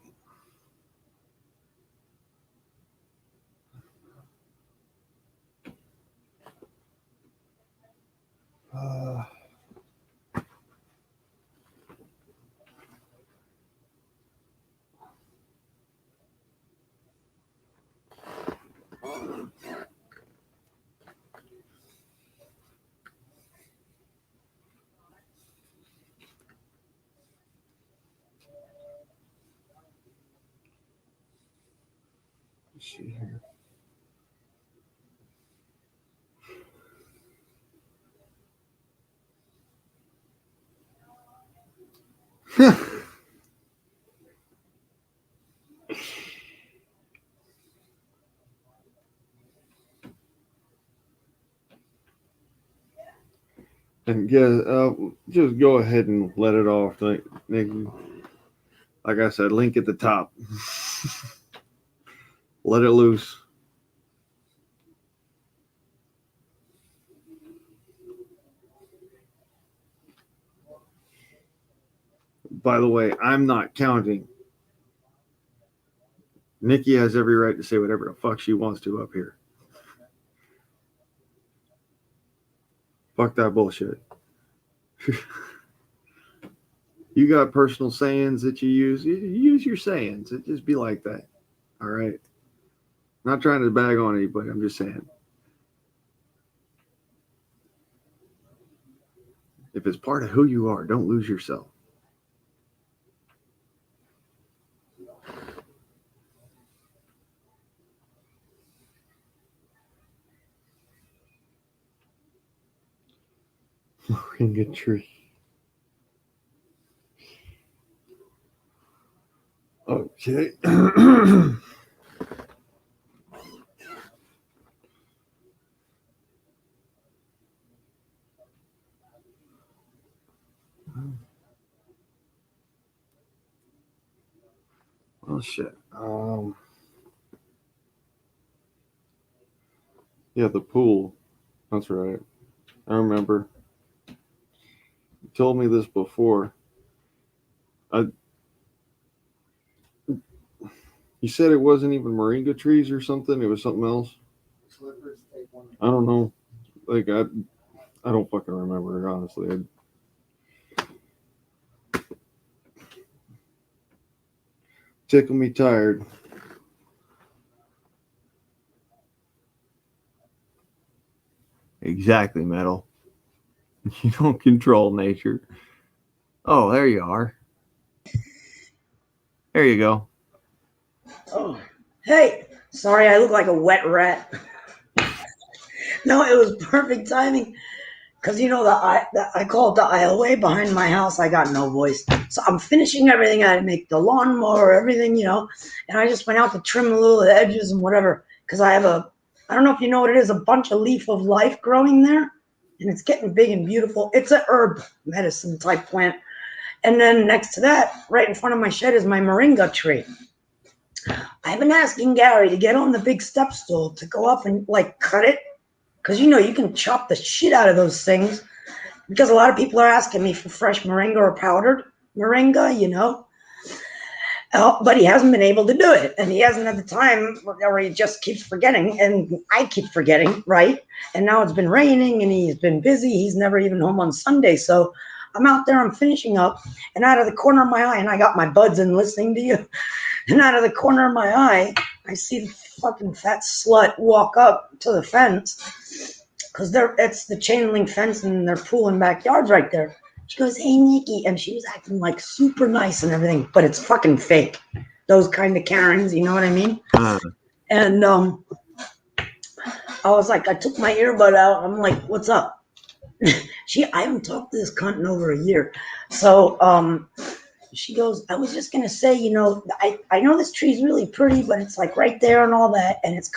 Let's see here. And yeah, just go ahead and let it off, Nikki. Like I said, link at the top. Let it loose. By the way, I'm not counting. Nikki has every right to say whatever the fuck she wants to up here. Fuck that bullshit. You got personal sayings that you use. You use your sayings. It just be like that. All right. Not trying to bag on anybody. I'm just saying. If it's part of who you are, don't lose yourself. Moringa tree. Okay. Oh shit. Yeah, the pool. That's right. I remember. You told me this before. You said it wasn't even moringa trees or something. It was something else. I don't know. Like I don't fucking remember, honestly. Tickle me tired. Exactly, Metal. You don't control nature. Oh, there you are. There you go. Oh, hey, sorry, I look like a wet rat. No, it was perfect timing because you know I call it the aisleway behind my house. I got no voice, so I'm finishing everything. I make the lawnmower, everything, and I just went out to trim a little of the edges and whatever because I don't know if you know what it is, a bunch of leaf of life growing there, and it's getting big and beautiful. It's a herb medicine type plant, and then next to that, right in front of my shed, is my moringa tree. I've been asking Gary to get on the big step stool to go up and like cut it. Because you can chop the shit out of those things. Because a lot of people are asking me for fresh moringa or powdered moringa, but he hasn't been able to do it. And he hasn't had the time, or he just keeps forgetting. And I keep forgetting, right? And now it's been raining and he's been busy. He's never even home on Sunday. So I'm out there, I'm finishing up. And out of the corner of my eye, and I got my buds in listening to you. And out of the corner of my eye, I see the fucking fat slut walk up to the fence because it's the chain link fence and their pool and backyard's right there. She goes, "Hey, Nikki," and she was acting like super nice and everything, but it's fucking fake. Those kind of Karens, you know what I mean? And I was like, I took my earbud out. I'm like, "What's up?" I haven't talked to this cunt in over a year. So she goes, "I was just gonna say, I know this tree's really pretty, but it's like right there and all that, and it's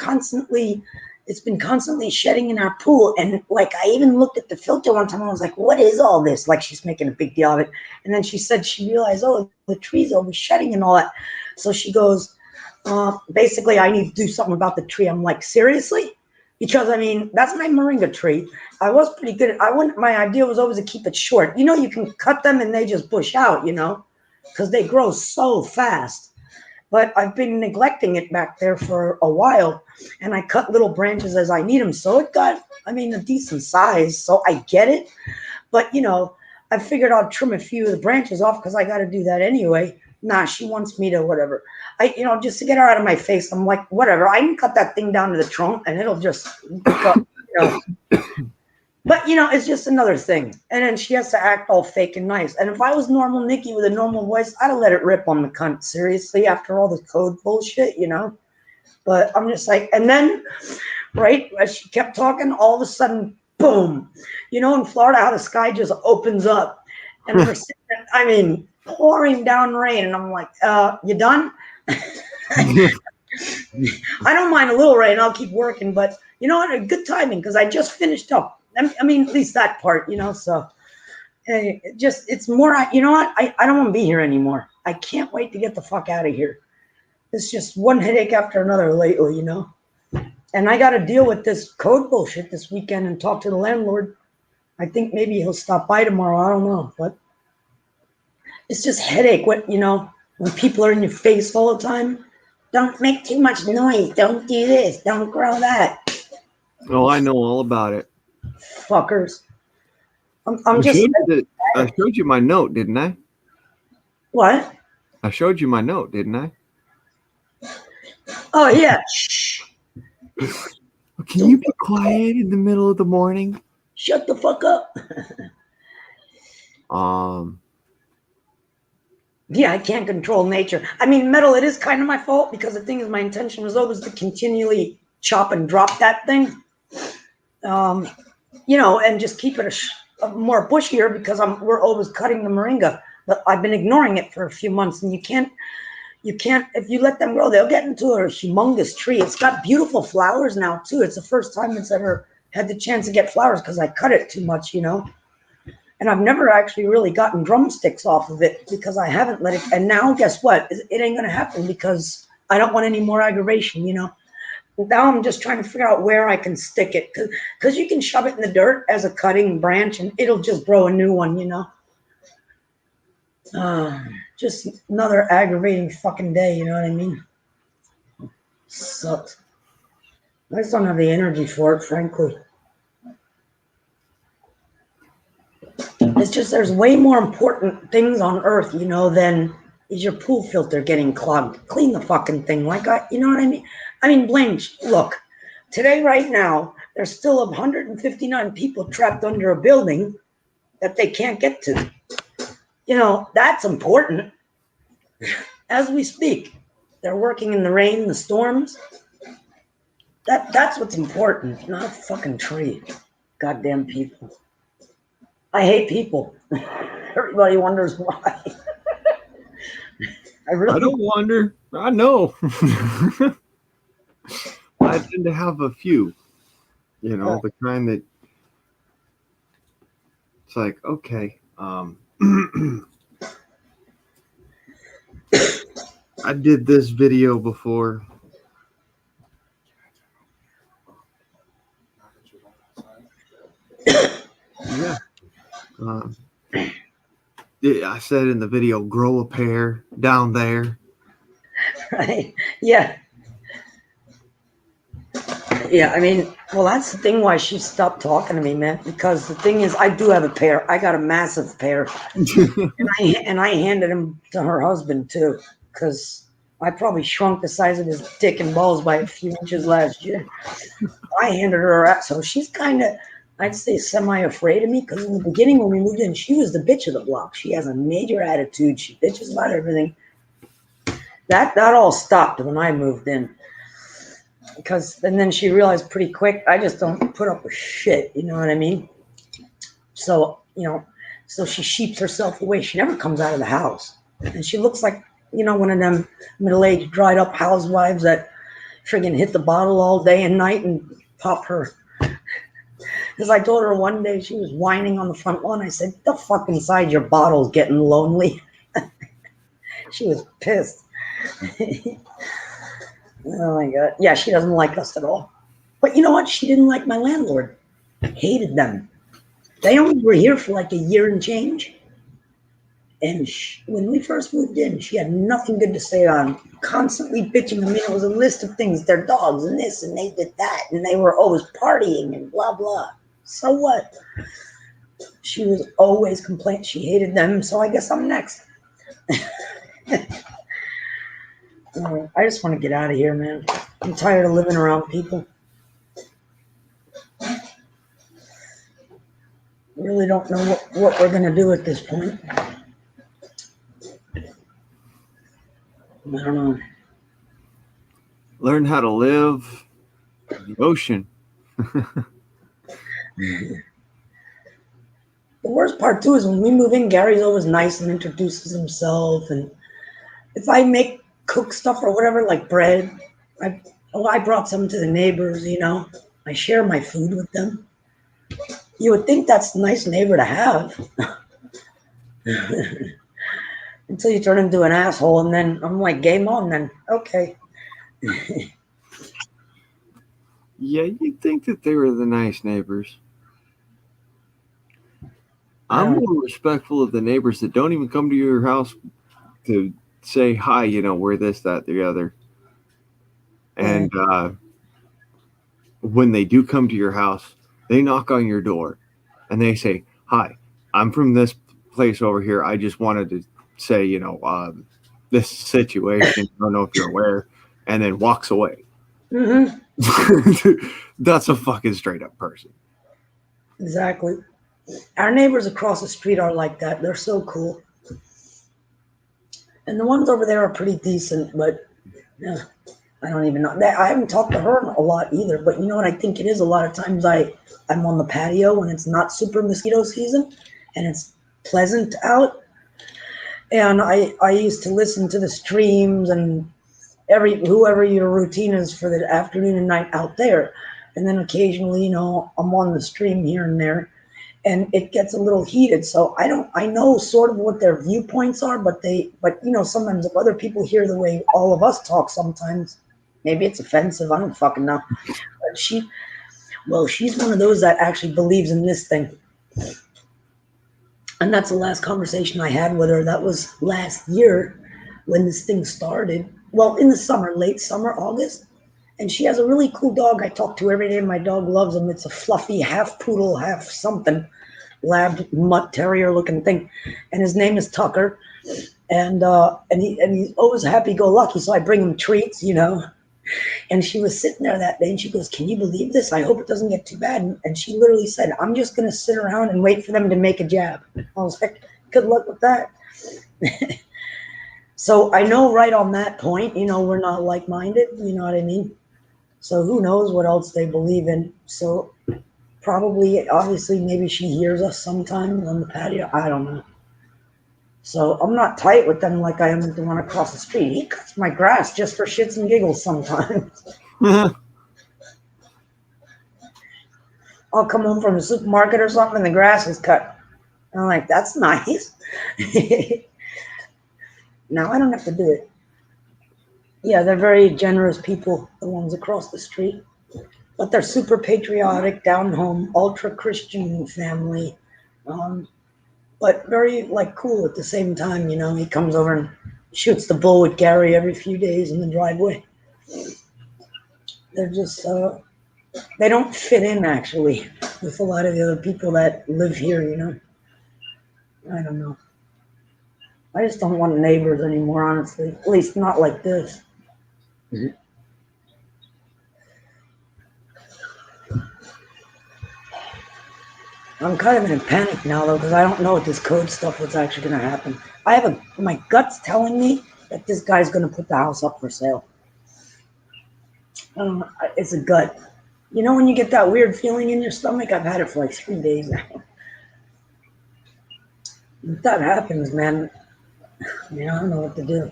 been constantly shedding in our pool. And like, I even looked at the filter one time. I was like, what is all this?" Like, she's making a big deal of it. And then she said she realized, oh, the tree's always shedding and all that. So she goes, basically, I need to do something about the tree. I'm like, seriously? Because I mean, that's my moringa tree. I was pretty good. My idea was always to keep it short. You can cut them and they just bush out, because they grow so fast. But I've been neglecting it back there for a while, and I cut little branches as I need them. So it got, a decent size. So I get it. But, I figured I'll trim a few of the branches off because I got to do that anyway. Nah, she wants me to whatever. Just to get her out of my face, I'm like, whatever. I can cut that thing down to the trunk and it'll just go, But, it's just another thing. And then she has to act all fake and nice. And if I was normal Nikki with a normal voice, I'd have let it rip on the cunt, seriously, after all the code bullshit, But I'm just like, and then, right, as she kept talking, all of a sudden, boom. In Florida, how the sky just opens up. And we're pouring down rain. And I'm like, you done? I don't mind a little rain. I'll keep working. But you know what? Good timing, because I just finished up. At least that part, so it's more, you know what? I don't want to be here anymore. I can't wait to get the fuck out of here. It's just one headache after another lately, and I got to deal with this code bullshit this weekend and talk to the landlord. I think maybe he'll stop by tomorrow. I don't know, but it's just headache. When people are in your face all the time, don't make too much noise. Don't do this. Don't grow that. Oh, I know all about it. Fuckers. I showed you my note, didn't I? What? I showed you my note, didn't I? Oh, yeah. Shh. Can you be quiet in the middle of the morning? Shut the fuck up. Yeah, I can't control nature. Metal, it is kind of my fault, because the thing is, my intention was always to continually chop and drop that thing. And just keep it a more bushier, because we're always cutting the moringa. But I've been ignoring it for a few months, and you can't, if you let them grow, they'll get into a humongous tree. It's got beautiful flowers now too. It's the first time it's ever had the chance to get flowers, because I cut it too much, and I've never actually really gotten drumsticks off of it, because I haven't let it. And now guess what? It ain't going to happen, because I don't want any more aggravation, Now I'm just trying to figure out where I can stick it, because you can shove it in the dirt as a cutting branch and it'll just grow a new one, Just another aggravating fucking day, you know what I mean? Sucks. I just don't have the energy for it, frankly. It's just, there's way more important things on earth, than is your pool filter getting clogged. Clean the fucking thing. You know what I mean? Blaine, look, today, right now, there's still 159 people trapped under a building that they can't get to. That's important. As we speak, they're working in the rain, the storms. That's what's important, not a fucking tree. Goddamn people. I hate people. Everybody wonders why. I don't wonder. I know. I tend to have a few, the kind that it's like, okay, I did this video before. Yeah. I said in the video, grow a pair down there. Right. Yeah. Yeah, well, that's the thing why she stopped talking to me, man. Because the thing is, I do have a pair. I got a massive pair. and I handed him to her husband, too. Because I probably shrunk the size of his dick and balls by a few inches last year. I handed her out. So she's kind of, I'd say semi-afraid of me because in the beginning when we moved in, she was the bitch of the block. She has a major attitude. She bitches about everything. That all stopped when I moved in. And then she realized pretty quick, I just don't put up with shit. You know what I mean? So, so she sheeps herself away. She never comes out of the house. And she looks like, one of them middle-aged, dried-up housewives that friggin' hit the bottle all day and night and pop her. Because I told her one day she was whining on the front lawn. I said, the fuck inside your bottle's getting lonely. She was pissed. Oh my God. Yeah, she doesn't like us at all. But you know what? She didn't like my landlord. Hated them. They only were here for like a year and change. And when we first moved in, she had nothing good to say on them. Constantly bitching. I mean, it was a list of things. Their dogs and this and they did that. And they were always partying and blah, blah. So what? She was always complaining. She hated them. So I guess I'm next. I just want to get out of here, man. I'm tired of living around people. I really don't know what we're going to do at this point. I don't know. Learn how to live in the ocean. The worst part, too, is when we move in, Gary's always nice and introduces himself. And if I cook stuff or whatever, like bread, I brought some to the neighbors, I share my food with them. You would think that's a nice neighbor to have. Until you turn into an asshole, and then I'm like, game on then. Okay. Yeah, you'd think that they were the nice neighbors. I'm more respectful of the neighbors that don't even come to your house to say hi, we're this, that, the other. And when they do come to your house, they knock on your door and they say, hi, I'm from this place over here. I just wanted to say, this situation. I don't know if you're aware. And then walks away. Mm-hmm. That's a fucking straight up person. Exactly. Our neighbors across the street are like that. They're so cool. And the ones over there are pretty decent, but yeah, I don't even know. I haven't talked to her a lot either, but you know what I think it is? A lot of times I'm on the patio when it's not super mosquito season and it's pleasant out. And I used to listen to the streams and whoever your routine is for the afternoon and night out there. And then occasionally, I'm on the stream here and there. And it gets a little heated, so I know sort of what their viewpoints are, but sometimes if other people hear the way all of us talk, sometimes maybe it's offensive. I don't fucking know. But she's one of those that actually believes in this thing. And that's the last conversation I had with her. That was last year when this thing started. Well, in the summer, late summer, August. And she has a really cool dog I talk to every day. My dog loves him. It's a fluffy half poodle, half something, lab mutt terrier looking thing. And his name is Tucker. And he's always happy-go-lucky. So I bring him treats, And she was sitting there that day and she goes, can you believe this? I hope it doesn't get too bad. And she literally said, I'm just going to sit around and wait for them to make a jab. I was like, good luck with that. So I know right on that point, we're not like-minded. You know what I mean? So who knows what else they believe in. So probably, obviously, maybe she hears us sometimes on the patio. I don't know. So I'm not tight with them like I am with the one across the street. He cuts my grass just for shits and giggles sometimes. I'll come home from the supermarket or something and the grass is cut. I'm like, that's nice. No, I don't have to do it. Yeah, they're very generous people, the ones across the street. But they're super patriotic, down home, ultra Christian family. But very cool at the same time, He comes over and shoots the bull with Gary every few days in the driveway. They're just they don't fit in actually with a lot of the other people that live here, I don't know. I just don't want neighbors anymore, honestly. At least not like this. I'm kind of in a panic now though because I don't know what this code stuff was actually going to happen. My gut's telling me that this guy's going to put the house up for sale. It's a gut. You know when you get that weird feeling in your stomach? I've had it for like 3 days now. If that happens, man, I don't know what to do.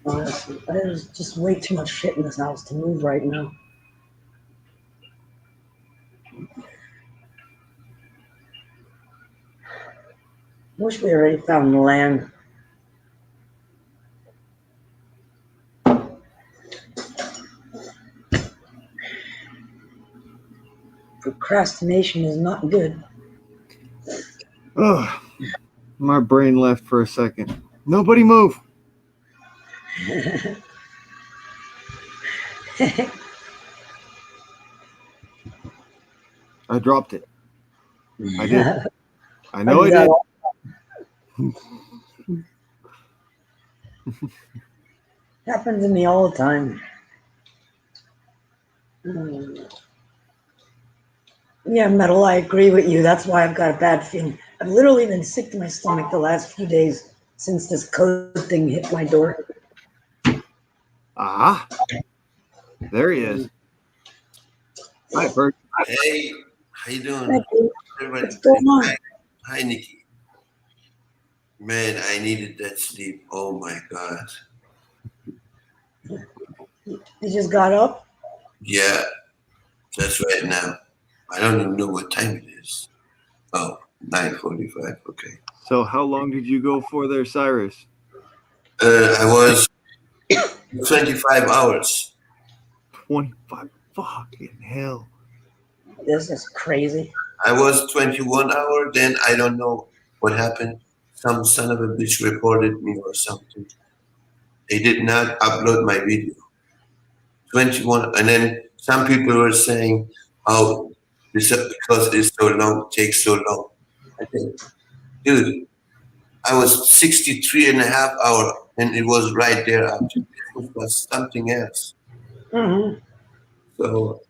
Honestly, there's just way too much shit in this house to move right now. Wish we already found the land. Procrastination is not good. Oh, my brain left for a second. Nobody move. I dropped it. I did. I know I did. Happens to me all the time. Yeah, Metal, I agree with you. That's why I've got a bad feeling. I've literally been sick to my stomach the last few days since this code thing hit my door. Ah, there he is. Hi, Bert. Hey, how you doing? Thank you. Everybody, What's going on? hi, Nikki. Man, I needed that sleep. Oh my God. You just got up? Yeah, that's right now. I don't even know what time it is. Oh, 9:45. Okay. So how long did you go for there, Cyrus? I was 25 hours. 25. Fucking hell. This is crazy. I was 21 hour. Then I don't know what happened. Some son of a bitch reported me or something. They did not upload my video. 21, and then some people were saying, "Oh, this because it's so long, takes so long." I think, dude, I was 63 and a half hour, and it was right there after. It was something else. Mm-hmm. So,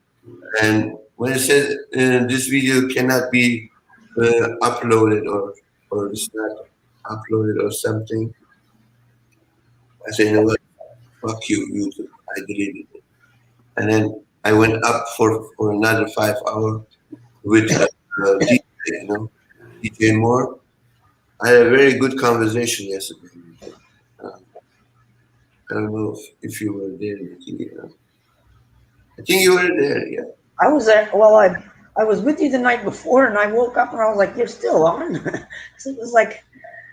and when it says this video cannot be uploaded or it's not uploaded or something, I say, you know what? Fuck you, YouTube. I deleted it, and then I went up for another 5 hours with DJ, DJ Moore. I had a very good conversation yesterday. I don't know if you were there, Nikki. I think you were there, yeah. I was there. Well, I was with you the night before, and I woke up and I was like, "You're still on." So it was like,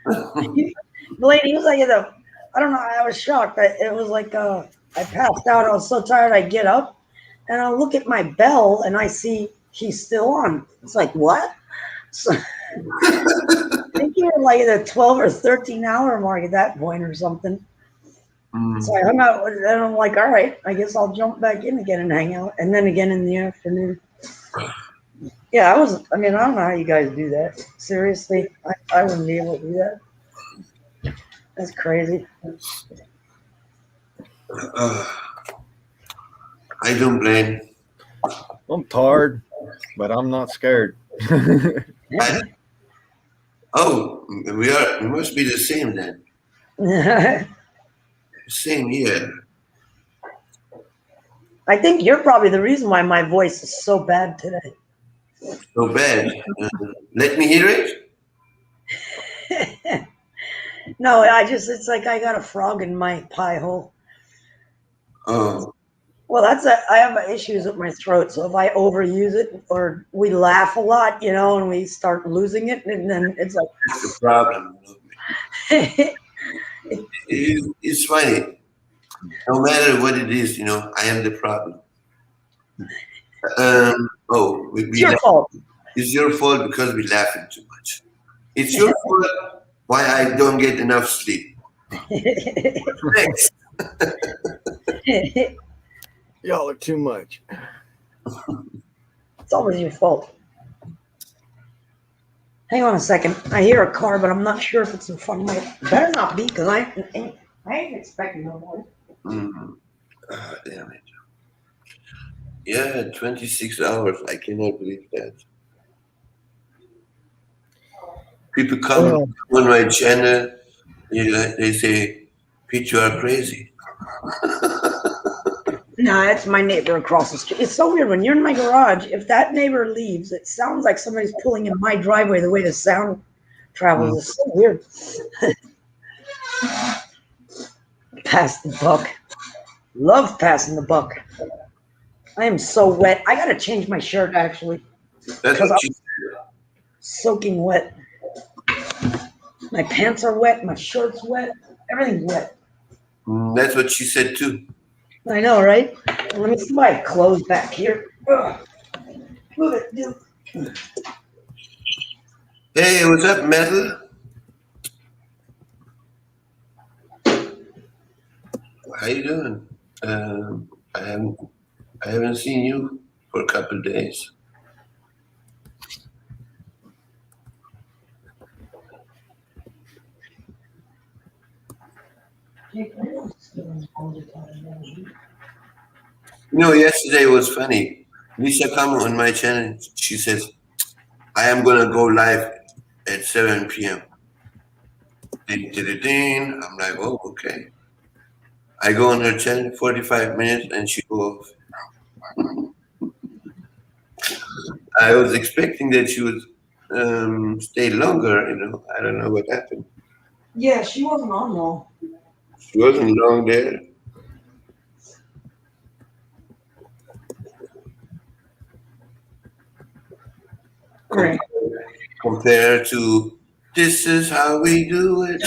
the lady was like, I don't know. I was shocked. It was like I passed out. I was so tired. I get up and I look at my bell and I see he's still on. It's like what? So I think you were like the 12 or 13 hour mark at that point or something. So I hung out and I'm like, all right, I guess I'll jump back in again and hang out. And then again in the afternoon. Yeah, I don't know how you guys do that. Seriously, I wouldn't be able to do that. That's crazy. I don't blame. I'm tired, but I'm not scared. Oh, we must be the same then. Same here. I think you're probably the reason why my voice is so bad today. So bad. Let me hear it. No, it's like I got a frog in my pie hole. Oh, Well, I have issues with my throat, so if I overuse it or we laugh a lot, and we start losing it, and then it's like, that's the problem. It's funny. No matter what it is, I am the problem. it's your fault. It's your fault because we're laughing too much. It's your fault why I don't get enough sleep. Thanks. Y'all are too much. It's always your fault. Hang on a second. I hear a car, but I'm not sure if it's in front of me. Better not be, because I ain't expecting no more. Damn it. Yeah, 26 hours. I cannot believe that. People come on my channel, they say, Pete, you are crazy. No, that's my neighbor across the street. It's so weird when you're in my garage. If that neighbor leaves, it sounds like somebody's pulling in my driveway. The way the sound travels is so weird. Pass the buck. Love passing the buck. I am so wet. I gotta change my shirt actually. That's Because what I'm soaking wet. My pants are wet. My shirt's wet. Everything's wet. that's what she said too. I know, right? Let me see my clothes back here. Ugh. Move it, dude. Hey, what's up, Metal? How you doing? I haven't seen you for a couple of days. You know, yesterday was funny. Lisa come on my channel. She says, I am going to go live at 7 p.m. Ding, ding, ding. I'm like, oh, okay. I go on her channel 45 minutes and she go off. I was expecting that she would stay longer, you know. I don't know what happened. Yeah, she wasn't on though. She wasn't long there. Right. Compared to this is how we do it.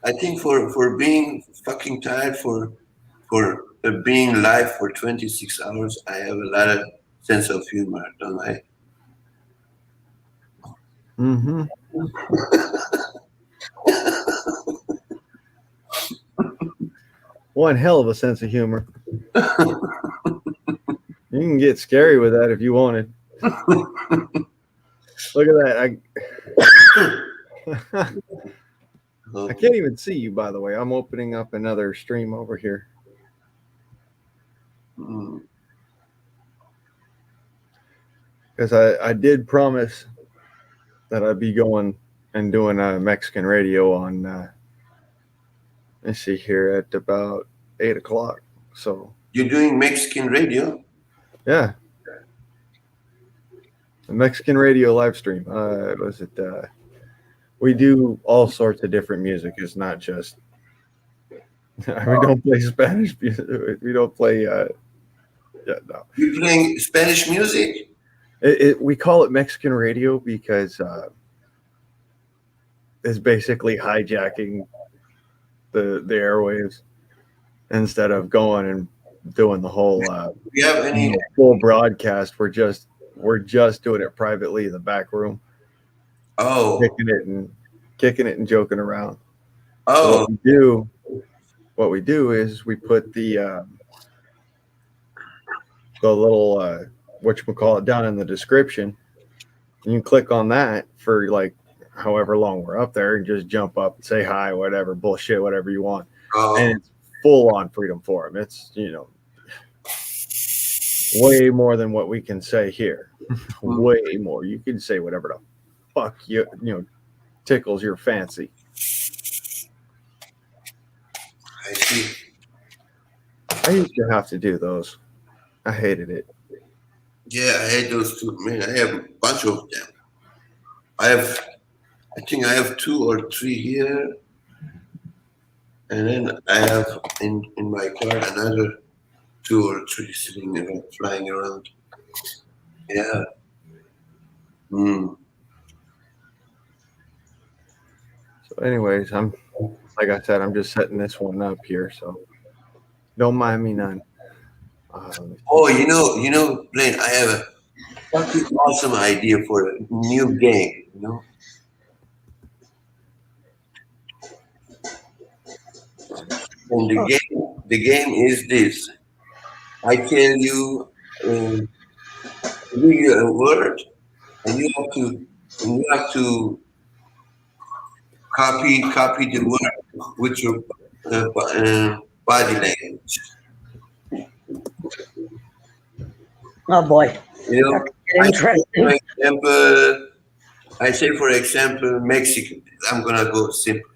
I think for being fucking tired for being live for 26 hours, I have a lot of sense of humor, don't I? Mm-hmm. One hell of a sense of humor. You can get scary with that if you wanted. Look at that. I can't even see you, by the way. I'm opening up another stream over here. Because I did promise that I'd be going and doing a Mexican radio on, let's see here, at about 8 o'clock. So You're doing Mexican radio? yeah. A Mexican radio live stream. Was it? We do all sorts of different music. It's not just. We don't play Spanish music. We don't play. Yeah, no. You're playing Spanish music? We call it Mexican radio because it's basically hijacking the airwaves instead of going and doing the whole Do you have any? full broadcast. We're just doing it privately in the back room, Oh, kicking it and joking around. oh, What we do is we put the little whatchamacallit down in the description. And you click on that for like however long we're up there and just jump up and say hi, whatever, bullshit, whatever you want. oh. And it's full on Freedom Forum. It's, way more than what we can say here. Way more. You can say whatever the fuck tickles your fancy. I see. I used to have to do those. I hated it. Yeah, I hate those too. Man, I have a bunch of them. I think I have 2 or 3 here. And then I have in my car another 2 or 3 sitting around, flying around. Yeah. So anyways, like I said, I'm just setting this one up here, so don't mind me none. Oh, you know, Blaine, I have a fucking awesome idea for a new game, And the game is this. I tell you, give you a word, and you have to copy the word with your body language. Oh boy, You know, interesting. I say for example, Mexican. I'm gonna go simple.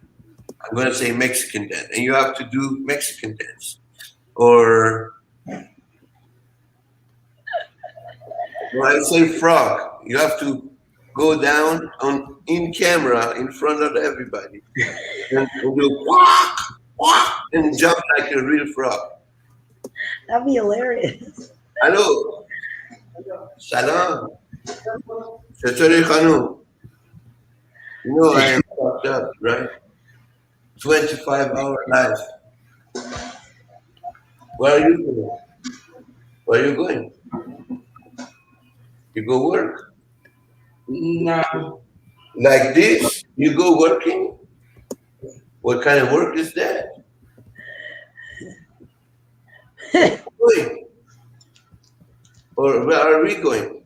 I'm gonna say Mexican dance, and you have to do Mexican dance. Or when I say frog, you have to go down on in camera in front of everybody and do quack, quack, and jump like a real frog. That'd be hilarious. Hello, salam, Chatori Khanu. You know I am fucked up, right? 25-hour life. Where are you going? Where are you going? You go work. No. Like this? You go working? What kind of work is that? Going? Or where are we going?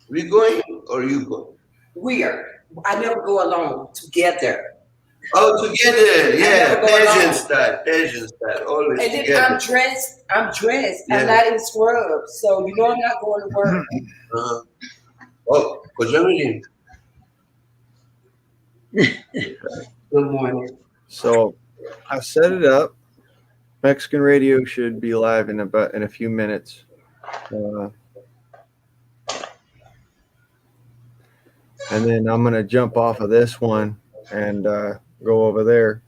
We going or you going? We are. I never go alone. Together. Oh, together. Yeah, never go Persian style. Always And then together. I'm dressed. Yeah. I'm not in scrubs. So you know I'm not going to work. Uh-huh. Oh, kocam ini. Good morning. So I set it up. Mexican radio should be live in a few minutes. And then I'm gonna jump off of this one and go over there.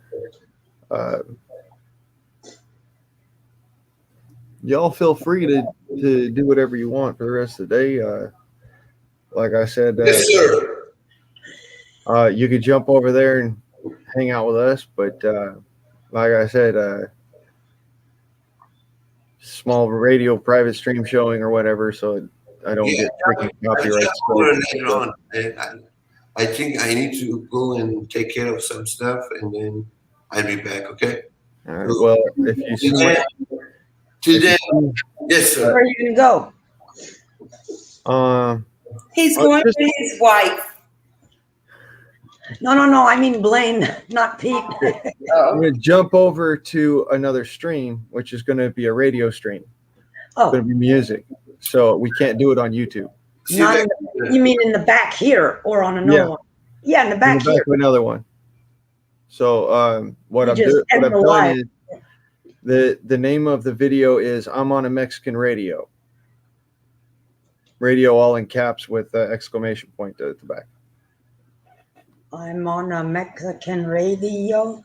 Y'all feel free to do whatever you want for the rest of the day. Like I said, Yes, sir. you could jump over there and hang out with us, but like I said, small radio private stream showing or whatever, so I don't get freaking copyright. Later on. I think I need to go and take care of some stuff, and then I'll be back. Okay. All right, well, if you see, Today, yes, Where sir. are you gonna go? He's Oh, going just- to his wife. No. I mean Blaine, not Pete. I'm Oh, gonna jump over to another stream, which is gonna be a radio stream. It's Oh, gonna be music, so we can't do it on YouTube. See you not back. you mean in the back here or on another Yeah. one? Yeah, in the In back the back here. of another one. So what You I've just end the done live. is the name of the video is "I'm on a Mexican radio." Radio all in caps with exclamation point at the back. I'm on a Mexican radio.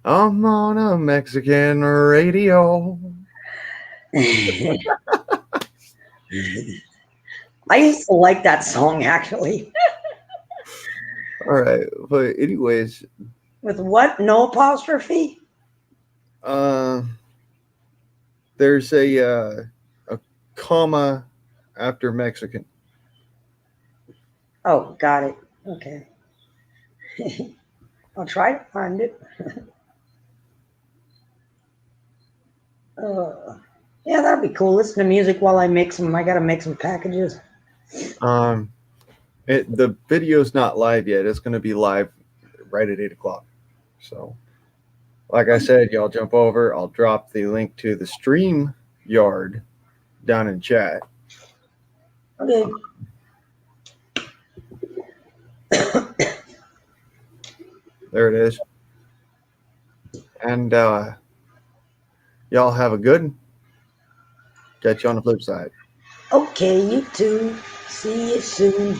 I'm on a Mexican radio. I used to like that song actually. All right, but anyways, With what? No apostrophe? there's a comma after Mexican. Oh, got it. Okay. I'll try to find it. Yeah, that'd be cool. Listen to music while I make some. I gotta make some packages. The video's not live yet. It's going to be live right at 8:00. So, like I said, y'all jump over. I'll drop the link to the stream yard down in chat. Okay. There it is. And y'all have a good one. Catch you on the flip side. Okay, you too. See you soon.